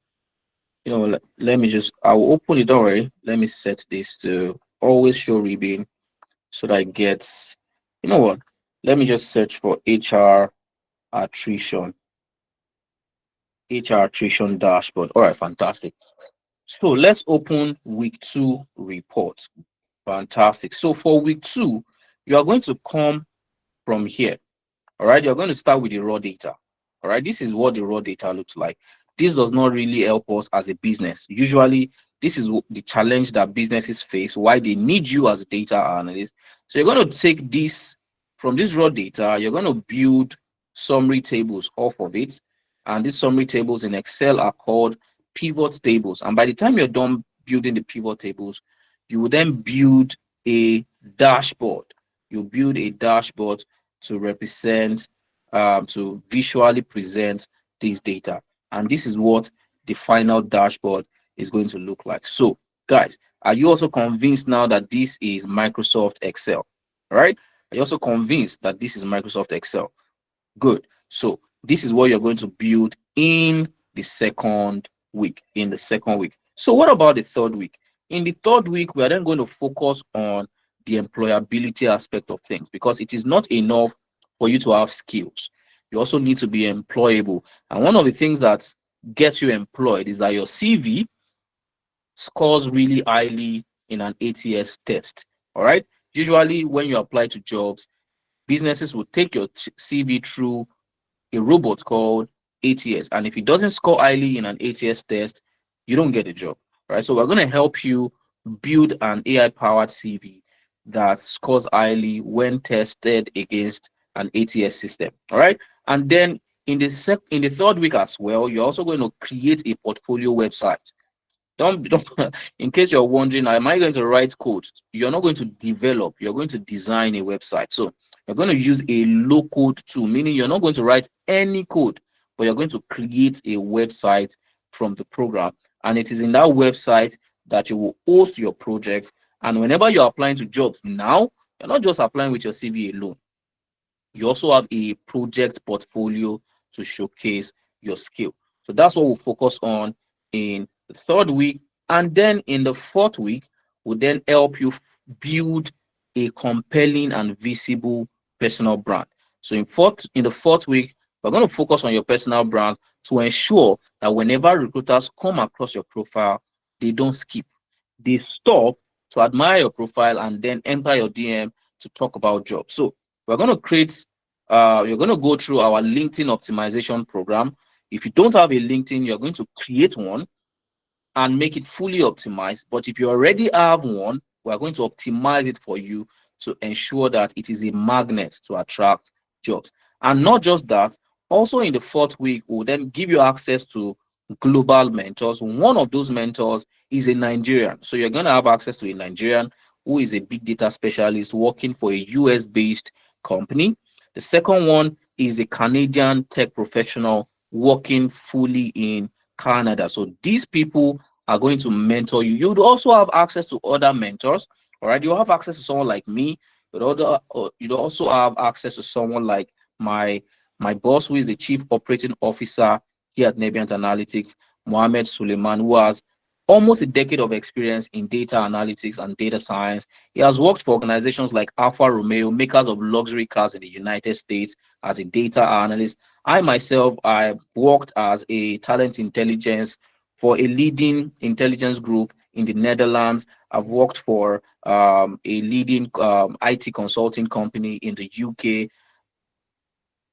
let me just. I will open it. Don't worry. Let me set this to always show ribbon so that it gets. You know what? Let me just search for attrition. HR attrition dashboard. All right, fantastic. So let's open week two report. Fantastic. So for week two, you are going to come from here. All right, you're going to start with the raw data. All right, this is what the raw data looks like. This does not really help us as a business. Usually, this is the challenge that businesses face, why they need you as a data analyst. So you're going to take this from this raw data, you're going to build summary tables off of it. And these summary tables in Excel are called pivot tables. And by the time you're done building the pivot tables, you will then build a dashboard. You build a dashboard to represent, to visually present this data. And this is what the final dashboard is going to look like. So, guys, are you also convinced now that this is Microsoft Excel? All right? Are you also convinced that this is Microsoft Excel? Good. So this is what you're going to build in the second week. In the second week. So what about the third week? In the third week, we are then going to focus on the employability aspect of things because it is not enough for you to have skills. You also need to be employable. And one of the things that gets you employed is that your CV scores really highly in an ATS test. All right. Usually, when you apply to jobs, businesses will take your CV through a robot called ATS. And if it doesn't score highly in an ATS test, you don't get a job. Right. So we're going to help you build an AI powered CV that scores highly when tested against an ATS system. All right. And then in the third week as well, you're also going to create a portfolio website. Don't in case you're wondering, am I going to write code? You're not going to develop, you're going to design a website. So you're going to use a low code tool, meaning you're not going to write any code, but you're going to create a website from the program. And it is in that website that you will host your projects. And whenever you're applying to jobs now, you're not just applying with your CV alone. You also have a project portfolio to showcase your skill. So that's what we'll focus on in the third week. And then in the fourth week, we'll then help you build a compelling and visible personal brand. So in the fourth week, we're going to focus on your personal brand to ensure that whenever recruiters come across your profile, they don't skip. They stop to admire your profile and then enter your DM to talk about jobs. So we're going to create, you're going to go through our LinkedIn optimization program. If you don't have a LinkedIn, you're going to create one and make it fully optimized. But if you already have one, we're going to optimize it for you to ensure that it is a magnet to attract jobs. And not just that, also in the fourth week, we'll then give you access to global mentors. One of those mentors is a Nigerian. So you're going to have access to a Nigerian who is a big data specialist working for a US based company. The second one is a Canadian tech professional working fully in Canada. So these people are going to mentor you. You'd also have access to other mentors. All right. You'll have access to someone like me. You'd also have access to someone like my my boss, who is the chief operating officer here at Nebiant Analytics, Mohammed Suleiman, who has almost a decade of experience in data analytics and data science. He has worked for organizations like Alfa Romeo, makers of luxury cars in the United States, as a data analyst. I myself, I worked as a talent intelligence for a leading intelligence group in the Netherlands. I've worked for a leading IT consulting company in the UK.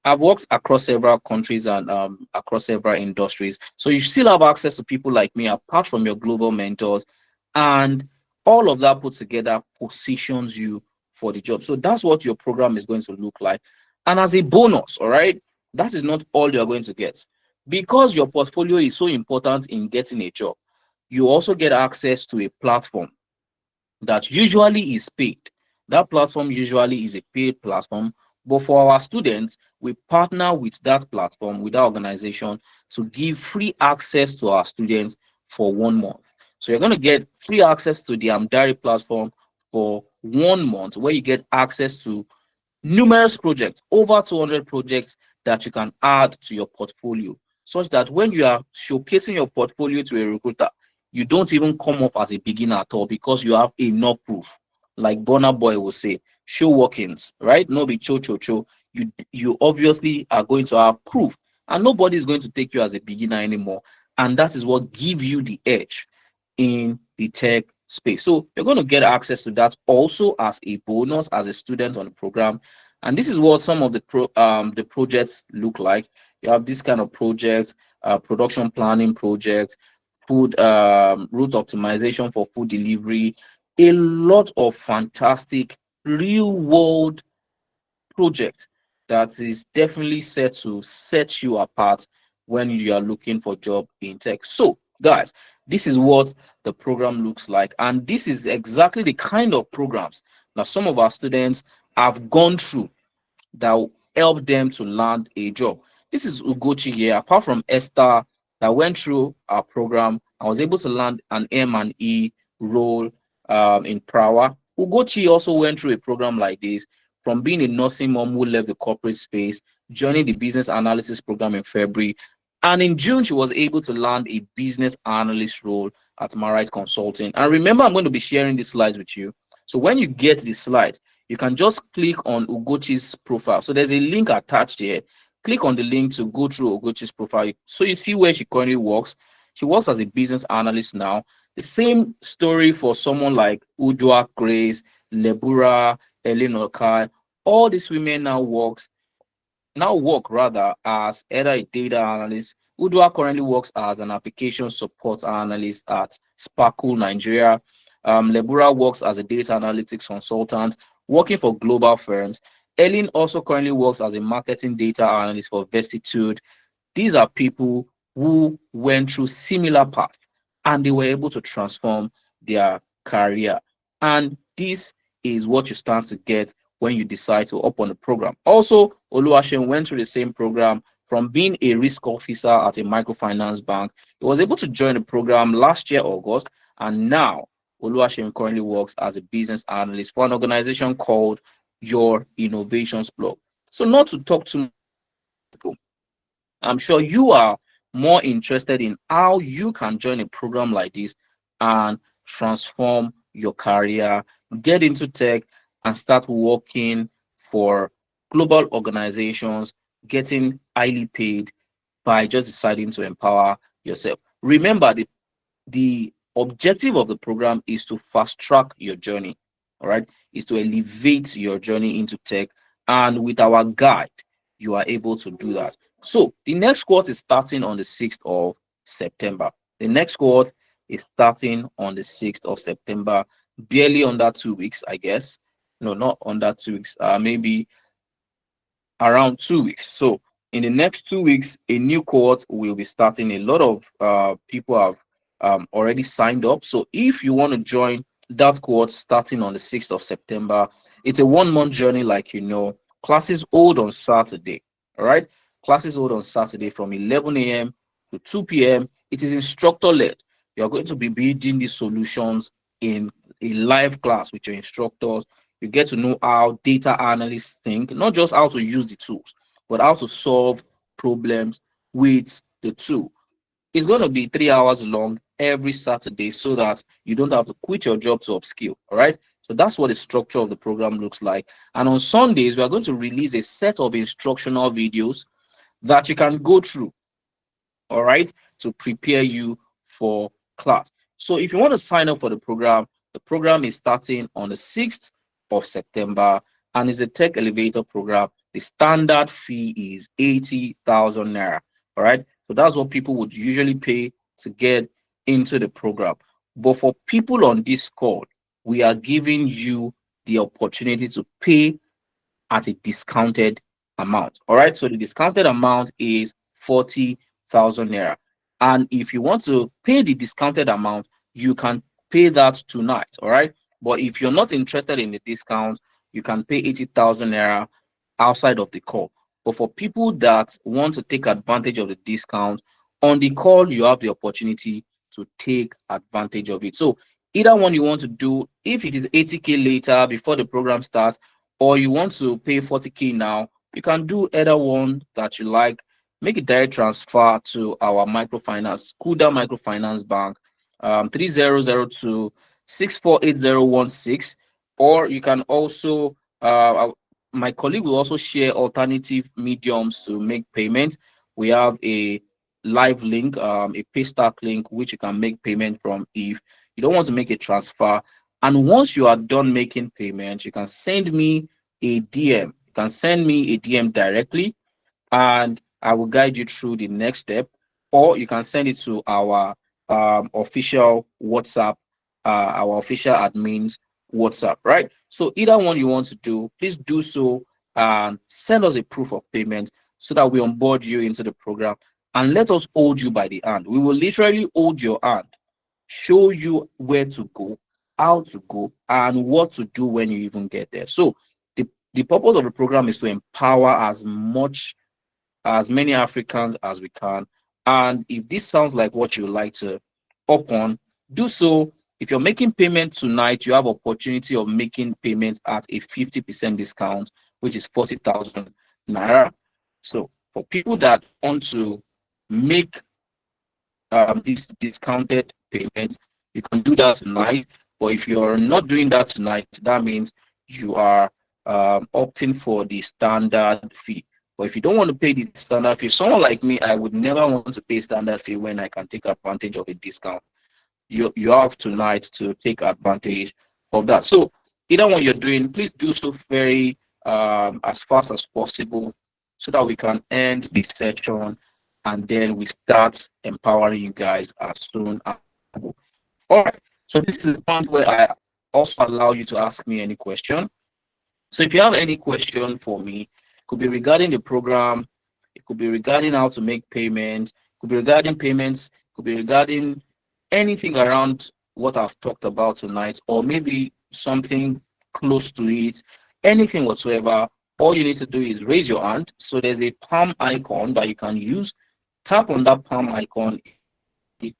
I've worked across several countries and across several industries. So you still have access to people like me, apart from your global mentors. And all of that put together positions you for the job. So that's what your program is going to look like. And as a bonus, all right, that is not all you're going to get. Because your portfolio is so important in getting a job, you also get access to a platform that usually is paid. That platform usually is a paid platform. But for our students, we partner with that platform, with that organization, to give free access to our students for 1 month. So you're going to get free access to the Amdari platform for 1 month, where you get access to numerous projects, over 200 projects that you can add to your portfolio, such that when you are showcasing your portfolio to a recruiter, you don't even come off as a beginner at all because you have enough proof. Like Bonner Boy will say, show workings, right? No be cho cho cho. You obviously are going to have proof, and nobody is going to take you as a beginner anymore. And that is what give you the edge in the tech space. So you're going to get access to that also as a bonus as a student on the program. And this is what some of the projects look like. You have this kind of projects, production planning projects, food route optimization for food delivery, a lot of fantastic real world project that is definitely set to set you apart when you are looking for job in tech. So, guys, this is what the program looks like, and this is exactly the kind of programs that some of our students have gone through that will help them to land a job. This is Ugochi here. Apart from Esther that went through our program, I was able to land an M&E role in Prawa. Ugochi also went through a program like this, from being a nursing mom who left the corporate space, joining the business analysis program in February. And in June, she was able to land a business analyst role at Marite Consulting. And remember, I'm going to be sharing these slides with you. So when you get the slides, you can just click on Ugochi's profile. So there's a link attached here. Click on the link to go through Ugochi's profile. So you see where she currently works. She works as a business analyst now. The same story for someone like Udua Grace, Lebura, Ellen Okai. All these women now work rather as either a data analyst. Udua currently works as an application support analyst at Sparkle Nigeria. Lebura works as a data analytics consultant, working for global firms. Ellen also currently works as a marketing data analyst for Vestitude. These are people who went through similar path and they were able to transform their career. And this is what you start to get when you decide to up on the program. Also, Oluwaseun went through the same program from being a risk officer at a microfinance bank. He was able to join the program last year, August, and now Oluwaseun currently works as a business analyst for an organization called Your Innovations Blog. So, not to talk too much, I'm sure you are more interested in how you can join a program like this and transform your career, get into tech, and start working for global organizations, getting highly paid by just deciding to empower yourself. Remember, the objective of the program is to fast track your journey, all right, is to elevate your journey into tech. And with our guide, you are able to do that. So the next course is starting on the 6th of September. The next course is starting on the 6th of September, barely under 2 weeks, I guess. No, not under 2 weeks, maybe around 2 weeks. So in the next 2 weeks, a new cohort will be starting. A lot of people have already signed up. So if you want to join that cohort starting on the 6th of September, it's a 1 month journey, like you know. Classes hold on Saturday. All right. Classes hold on Saturday from 11 a.m. to 2 p.m. It is instructor led. You're going to be building these solutions in a live class with your instructors. You get to know how data analysts think, not just how to use the tools, but how to solve problems with the tool. It's going to be 3 hours long every Saturday so that you don't have to quit your job to upskill. All right. So that's what the structure of the program looks like. And on Sundays, we are going to release a set of instructional videos that you can go through, all right, to prepare you for class. So if you want to sign up for the program is starting on the 6th of September and is a tech elevator program. The standard fee is 80,000 naira. All right. So that's what people would usually pay to get into the program. But for people on this call, we are giving you the opportunity to pay at a discounted amount. All right. So the discounted amount is 40,000 naira. And if you want to pay the discounted amount, you can pay that tonight. All right. But if you're not interested in the discount, you can pay 80,000 naira outside of the call. But for people that want to take advantage of the discount, on the call, you have the opportunity to take advantage of it. So either one you want to do, if it is 80K later before the program starts, or you want to pay 40K now, you can do either one that you like. Make a direct transfer to our microfinance, Kuda Microfinance Bank, 3002 or you can also, my colleague will also share alternative mediums to make payments. We have a live link, a Paystack link, which you can make payment from if you don't want to make a transfer. And once you are done making payments, you can send me a DM. You can send me a DM directly, and I will guide you through the next step. Or you can send it to our official WhatsApp, our official admins WhatsApp, right? So either one you want to do, please do so and send us a proof of payment so that we onboard you into the program and let us hold you by the hand. We will literally hold your hand, show you where to go, how to go, and what to do when you even get there. So the purpose of the program is to empower as many Africans as we can. And if this sounds like what you would like to hop on, do so. If you're making payment tonight, you have opportunity of making payments at a 50% discount, which is 40,000 naira. So for people that want to make this discounted payment, you can do that tonight. But if you're not doing that tonight, that means you are opting for the standard fee. But if you don't want to pay the standard fee, someone like me, I would never want to pay standard fee when I can take advantage of a discount. You have tonight to take advantage of that. So either one you're doing, please do so very as fast as possible so that we can end this session and then we start empowering you guys as soon as possible. All right. So this is the point where I also allow you to ask me any question. So if you have any question for me, it could be regarding the program, it could be regarding how to make payments, it could be regarding payments, it could be regarding anything around what I've talked about tonight, or maybe something close to it, anything whatsoever. All you need to do is raise your hand. So there's a palm icon that you can use. Tap on that palm icon your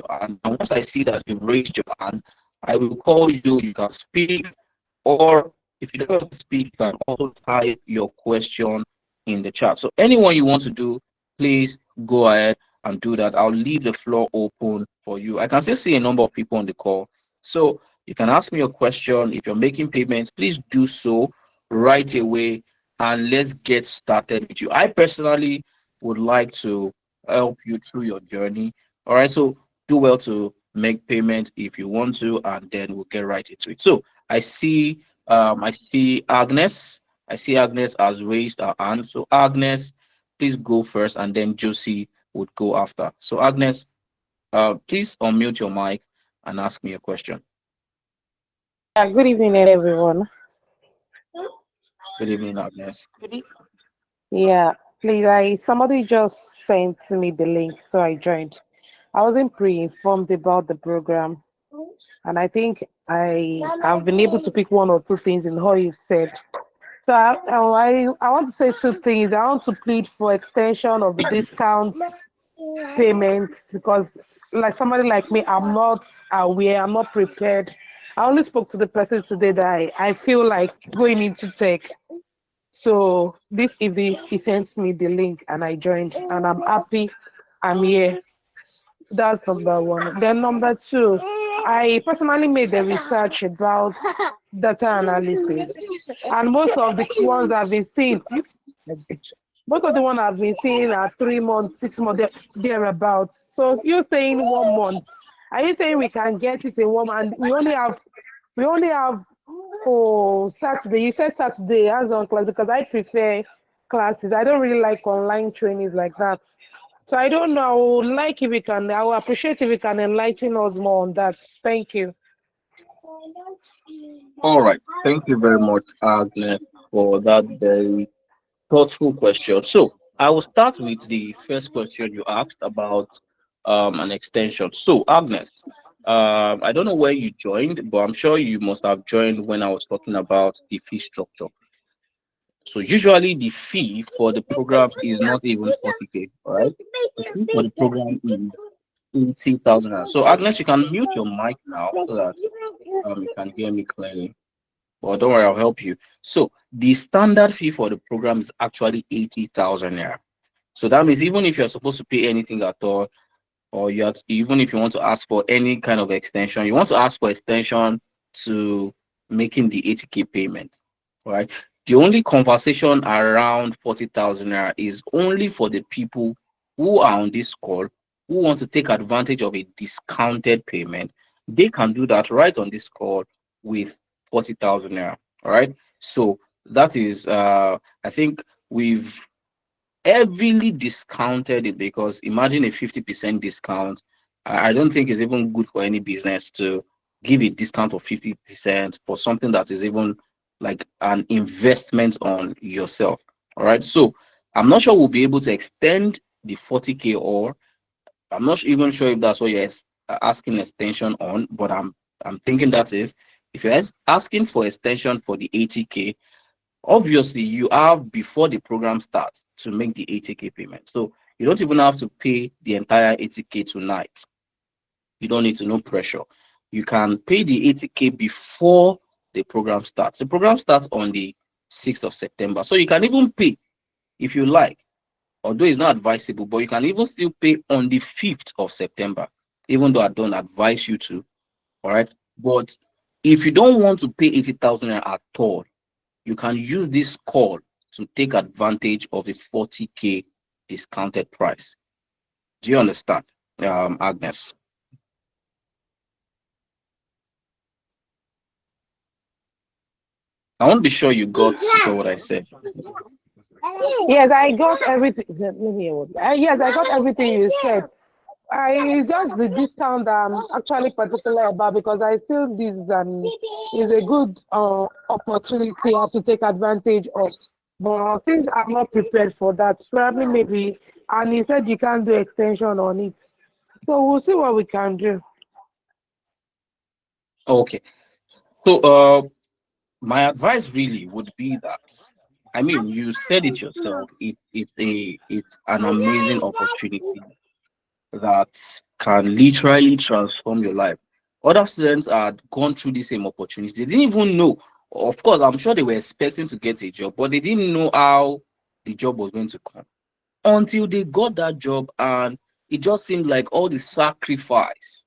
hand. And once I see that you've raised your hand, I will call you. You can speak, or if you don't want to speak, you can also type your question in the chat. So anyone you want to do, please go ahead and do that. I'll leave the floor open for you. I can still see a number of people on the call. So you can ask me your question. If you're making payments, please do so right away and let's get started with you. I personally would like to help you through your journey. All right. So do well to make payment if you want to, and then we'll get right into it. So I see Agnes. I see Agnes has raised her hand. So Agnes, please go first, and then Josie would go after. So Agnes, please unmute your mic and ask me a question. Yeah, good evening, everyone. Good evening, Agnes. Good e- Yeah, please, I somebody just sent me the link, so I joined. I wasn't pre-informed about the program, and I think I have been able to pick one or two things in what you said. So I want to say two things. I want to plead for extension of the discount payments because, like somebody like me, I'm not aware, I'm not prepared. I only spoke to the person today that I feel like going into tech. So this evening he sent me the link and I joined and I'm happy I'm here. That's number one. Then number two, I personally made the research about data analysis and most of the ones I've been seeing, most of the one I've been seeing are 3 months, 6 months, thereabouts. So you're saying 1 month. Are you saying we can get it in 1 month? And we only have Saturday. You said Saturday hands-on class because I prefer classes. I don't really like online trainings like that. So I don't know. I would like if you can. I would appreciate if you can enlighten us more on that. Thank you. All right. Thank you very much, Agnes, for that very thoughtful question. So I will start with the first question you asked about an extension. So Agnes, I don't know where you joined, but I'm sure you must have joined when I was talking about the fee structure. So usually the fee for the programs is not even 40K, all right? The fee for the program is 80,000. So Agnes, you can mute your mic now so that you can hear me clearly. Well, don't worry, I'll help you. So the standard fee for the program is actually 80,000 naira. So that means even if you're supposed to pay anything at all, or even if you want to ask for any kind of extension, you want to ask for extension to making the 80K payment, right? The only conversation around 40,000 naira is only for the people who are on this call who want to take advantage of a discounted payment. They can do that right on this call with 40,000 naira. All right. So that is, I think we've heavily discounted it because imagine a 50% discount. I don't think it's even good for any business to give a discount of 50% for something that is even like an investment on yourself. All right. So I'm not sure we'll be able to extend the 40K, or I'm not even sure if that's what you're asking extension on, but I'm thinking that is if you're asking for extension for the 80K, obviously you have before the program starts to make the 80K payment. So you don't even have to pay the entire 80K tonight. You don't need to, no pressure. You can pay the 80K before the program starts. The program starts on the 6th of September. So you can even pay if you like, although it's not advisable, but you can even still pay on the 5th of September, even though I don't advise you to. All right. But if you don't want to pay 80,000 at all, you can use this call to take advantage of a 40K discounted price. Do you understand, Agnes? I want to be sure you got what I said. Yes, I got everything. Let me hear yes, I got everything you said. It's just the discount that I'm actually particular about because I feel this is a good opportunity to take advantage of. But since I'm not prepared for that, probably maybe, and he said you can't do extension on it. So we'll see what we can do. Okay. So, my advice really would be that, I mean, you said it yourself. It's an amazing opportunity that can literally transform your life. Other students had gone through the same opportunity. They didn't even know. Of course, I'm sure they were expecting to get a job, but they didn't know how the job was going to come until they got that job, and it just seemed like all the sacrifice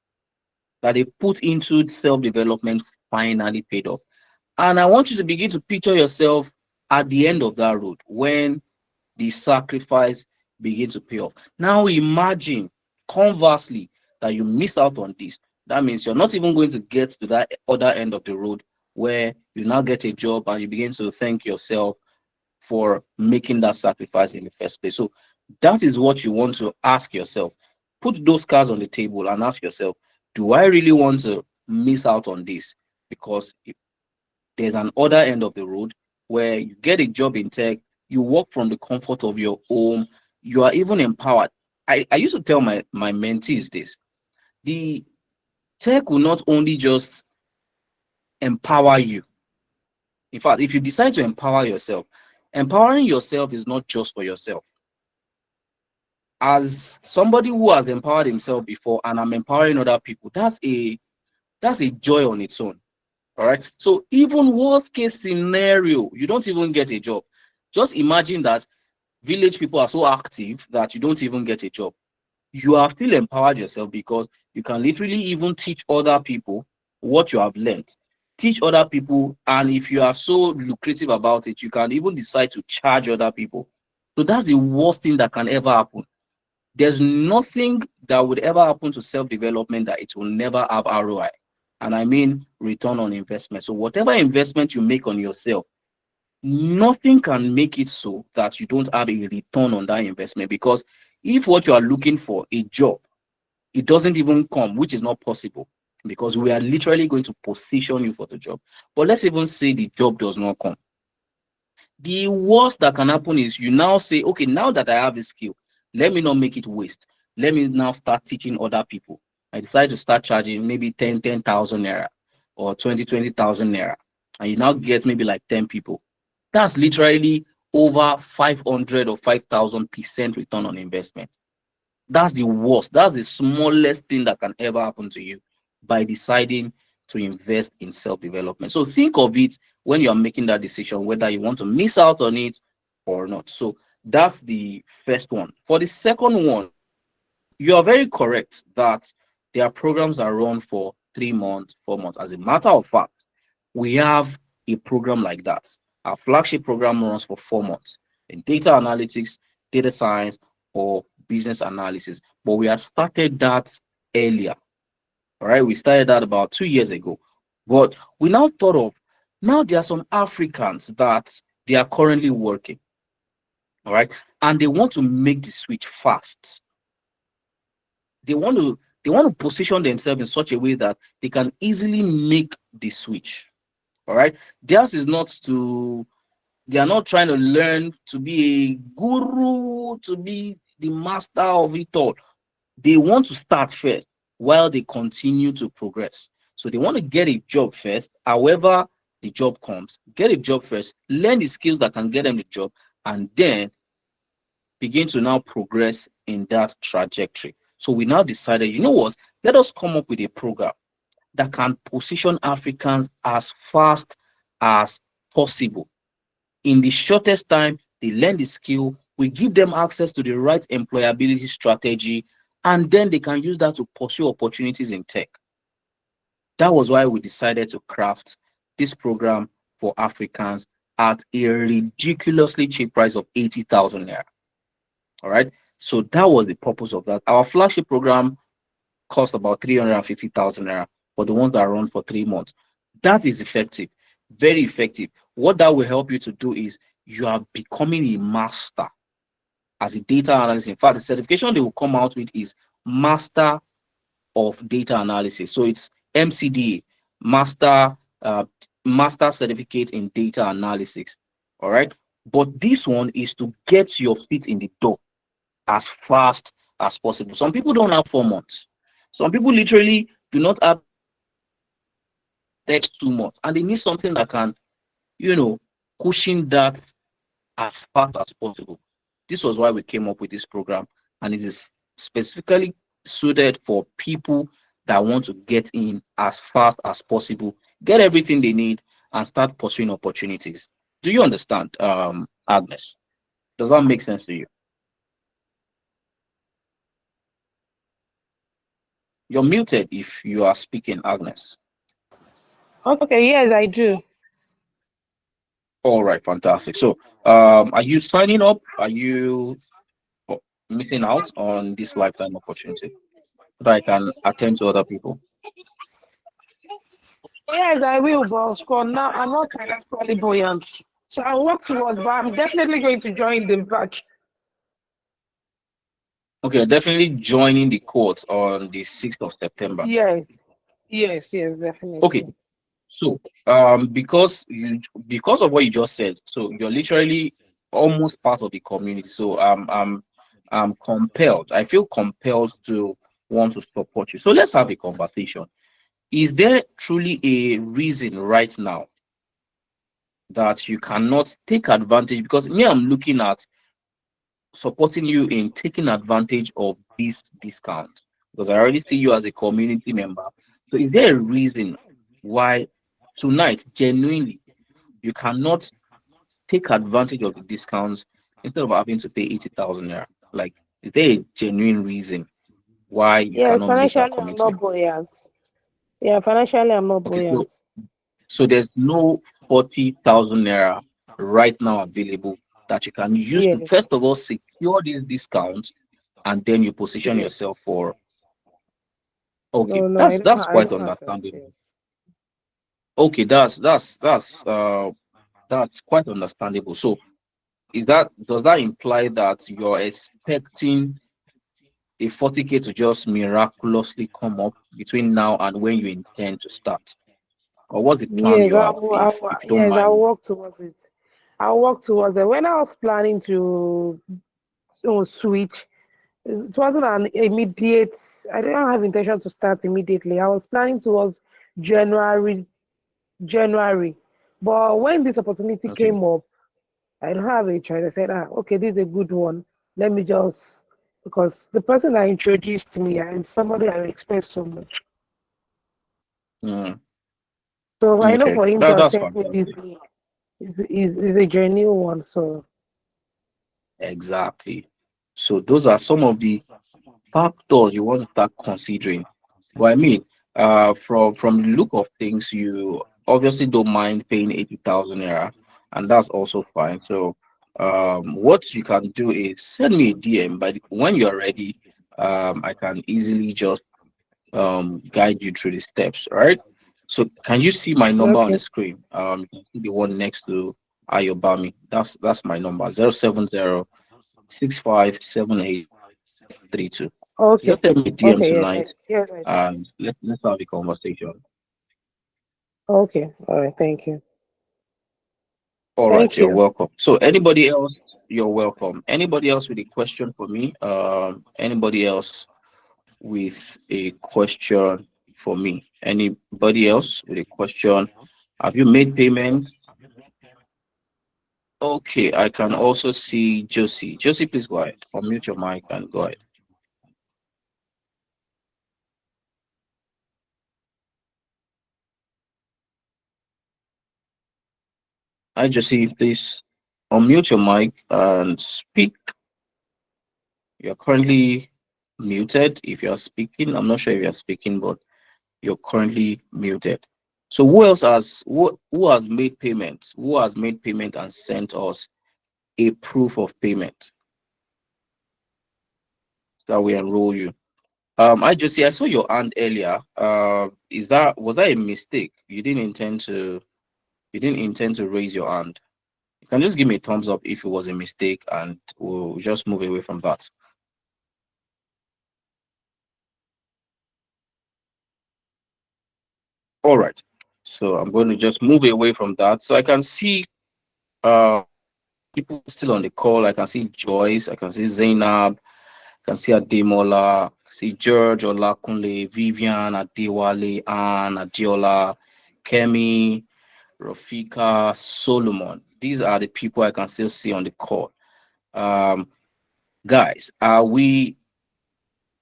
that they put into self-development finally paid off. And I want you to begin to picture yourself at the end of that road when the sacrifice begin to pay off. Now imagine, conversely, that you miss out on this. That means you're not even going to get to that other end of the road where you now get a job and you begin to thank yourself for making that sacrifice in the first place. So that is what you want to ask yourself. Put those cards on the table and ask yourself, do I really want to miss out on this? Because there's an other end of the road where you get a job in tech, you work from the comfort of your home, you are even empowered. I used to tell my mentees this: the tech will not only just empower you. In fact, if you decide to empower yourself, empowering yourself is not just for yourself. As somebody who has empowered himself before and I'm empowering other people, that's a joy on its own. All right. So even worst case scenario, you don't even get a job. Just imagine that village people are so active that you don't even get a job. You have still empowered yourself because you can literally even teach other people what you have learned. Teach other people, and if you are so lucrative about it, you can even decide to charge other people. So that's the worst thing that can ever happen. There's nothing that would ever happen to self-development that it will never have ROI. And I mean return on investment. So whatever investment you make on yourself, nothing can make it so that you don't have a return on that investment, because If what you are looking for, a job, it doesn't even come, which is not possible because we are literally going to position you for the job. But let's even say the job does not come. The worst that can happen is you now say, okay, now that I have a skill, let me not make it waste. Let me now start teaching other people. I decide to start charging maybe 10,000 naira or 20,000 naira. And you now get maybe like 10 people. That's literally over 500 or 5,000% return on investment. That's the worst. That's the smallest thing that can ever happen to you by deciding to invest in self development. So think of it when you're making that decision, whether you want to miss out on it or not. So that's the first one. For the second one, you are very correct that their programs are run for 3 months, 4 months. As a matter of fact, we have a program like that. Our flagship program runs for 4 months in data analytics, data science, or business analysis. But we have started that earlier. All right, we started that about 2 years ago. But we now thought of now there are some Africans that they are currently working, all right, and they want to make the switch fast. They want to position themselves in such a way that they can easily make the switch. All right. Theirs is not to They are not trying to learn to be a guru, to be the master of it all. They want to start first while they continue to progress. So they want to get a job first. However, the job comes, get a job first, learn the skills that can get them the job, and then begin to now progress in that trajectory. So we now decided, you know what? Let us come up with a program that can position Africans as fast as possible. In the shortest time, they learn the skill, we give them access to the right employability strategy, and then they can use that to pursue opportunities in tech. That was why we decided to craft this program for Africans at a ridiculously cheap price of 80,000 naira. All right. So that was the purpose of that. Our flagship program cost about 350,000 naira for the ones that run for 3 months. That is effective, very effective. What that will help you to do is you are becoming a master as a data analyst. In fact, the certification they will come out with is Master of Data Analysis. So it's MCDA, Master Master Certificate in Data Analysis. All right. But this one is to get your feet in the door as fast as possible. Some people don't have 4 months. Some people literally do not have next 2 months, and they need something that can, cushion that as fast as possible. This was why we came up with this program, and it is specifically suited for people that want to get in as fast as possible, get everything they need, and start pursuing opportunities. Do you understand, Agnes? Does that make sense to you? You're muted if you are speaking, Agnes. Okay, yes, I do. All right, fantastic. So, are you signing up? Are you oh, missing out on this lifetime opportunity so that I can attend to other people? Yes, I will, but for now, I'm not financially buoyant. So I'll work towards, but I'm definitely going to join the batch. Okay, definitely joining the course on the 6th of September. Yes, yes, Okay, definitely. so because of what you just said, so you're literally almost part of the community. So I'm compelled. I feel compelled to want to support you. So let's have a conversation. Is there truly a reason right now that you cannot take advantage? Because me, I'm looking at supporting you in taking advantage of this discount because I already see you as a community member. So, is there a reason why tonight, genuinely, you cannot take advantage of the discounts instead of having to pay 80,000 naira? Like, is there a genuine reason why you Yes, cannot make that financially, I'm not commitment? buoyant. Yeah, financially, I'm not Okay, so buoyant. there's no 40,000 naira right now available that you can use to first Yes, of all secure this discount and then you position yes. yourself for. Okay, No, no, that's I quite don't have that. understandable. Yes. Okay, that's quite understandable. So is that does that imply that you're expecting a 40K to just miraculously come up between now and when you intend to start? Or what's the plan Yes, you have, if you don't yes, I'll mind? work towards it. I'll work towards it. When I was planning to switch, it wasn't an immediate. I didn't have intention to start immediately. I was planning towards January, January. But when this opportunity Okay. came up, I don't have a choice. I said, okay, this is a good one. Let me just, because the person that introduced me is somebody I respect so much. Mm, So I know okay. for him to That's accept me this fantastic. way is a genuine one. So, Exactly. So those are some of the factors you want to start considering. But I mean, from the look of things, you obviously don't mind paying 80,000 naira, and that's also fine. So, what you can do is send me a DM, but when you're ready, I can easily just guide you through the steps. All right. So, can you see my number on the okay. screen? You can see the one next to Ayobami. That's my number, 070 6578 5532. So Okay. just send me a DM Okay. Yes. tonight Yes, I do. and let's have a conversation. Okay. All right. Thank you. All right, Thank you're you. welcome. So anybody else, you're welcome. Anybody else with a question for me? Anybody else with a question for me? Anybody else with a question? Have you made payment? Okay, I can also see Josie. Josie, please go ahead. Unmute your mic and go ahead. Hi, Josie, please unmute your mic and speak. You're currently muted if you're speaking. I'm not sure if you're speaking, but you're currently muted. So who has made payments? Who has made payment and sent us a proof of payment so that we enroll you? I just see I saw your hand earlier. Was that a mistake? You didn't intend to raise your hand. You can just give me a thumbs up if it was a mistake and we'll just move away from that. All right. So I'm going to just move away from that. So I can see uh people still on the call. I can see Joyce, I can see Zainab, I can see Ademola, I see George, Olakunle, Vivian, Adewale, Anne, Adiola, Kemi, Rafika, Solomon. These are the people I can still see on the call. Um, guys, are we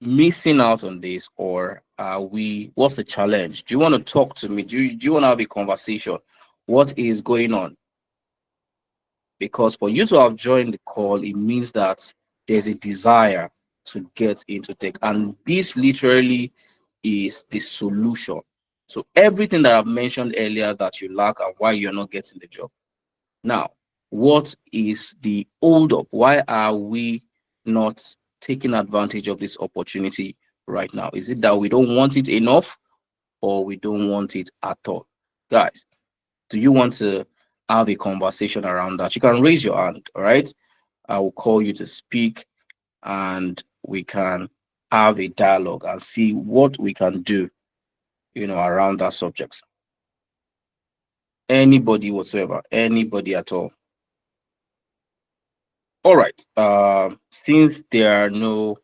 missing out on this or are we, what's the challenge? Do you want to talk to me? Do you want to have a conversation? What is going on? Because for you to have joined the call, it means that there's a desire to get into tech. And this literally is the solution. So everything that I've mentioned earlier that you lack and why you're not getting the job. Now, what is the hold up? Why are we not taking advantage of this opportunity right now? Is it that we don't want it enough or we don't want it at all? Guys, do you want to have a conversation around that? You can raise your hand, all right? I will call you to speak and we can have a dialogue and see what we can do, around that subject. Anybody whatsoever, anybody at all. All right. Since there are no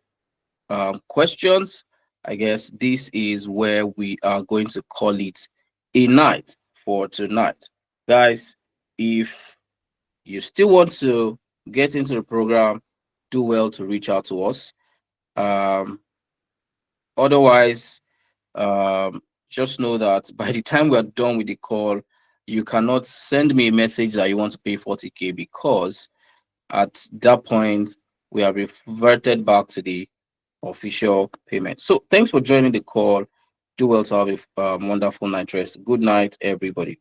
questions, I guess this is where we are going to call it a night for tonight. Guys, if you still want to get into the program, do well to reach out to us. Um, Otherwise, just know that by the time we are done with the call, you cannot send me a message that you want to pay 40K because at that point, we have reverted back to the official payment. So thanks for joining the call. Do well to have a wonderful night rest. Good night, everybody.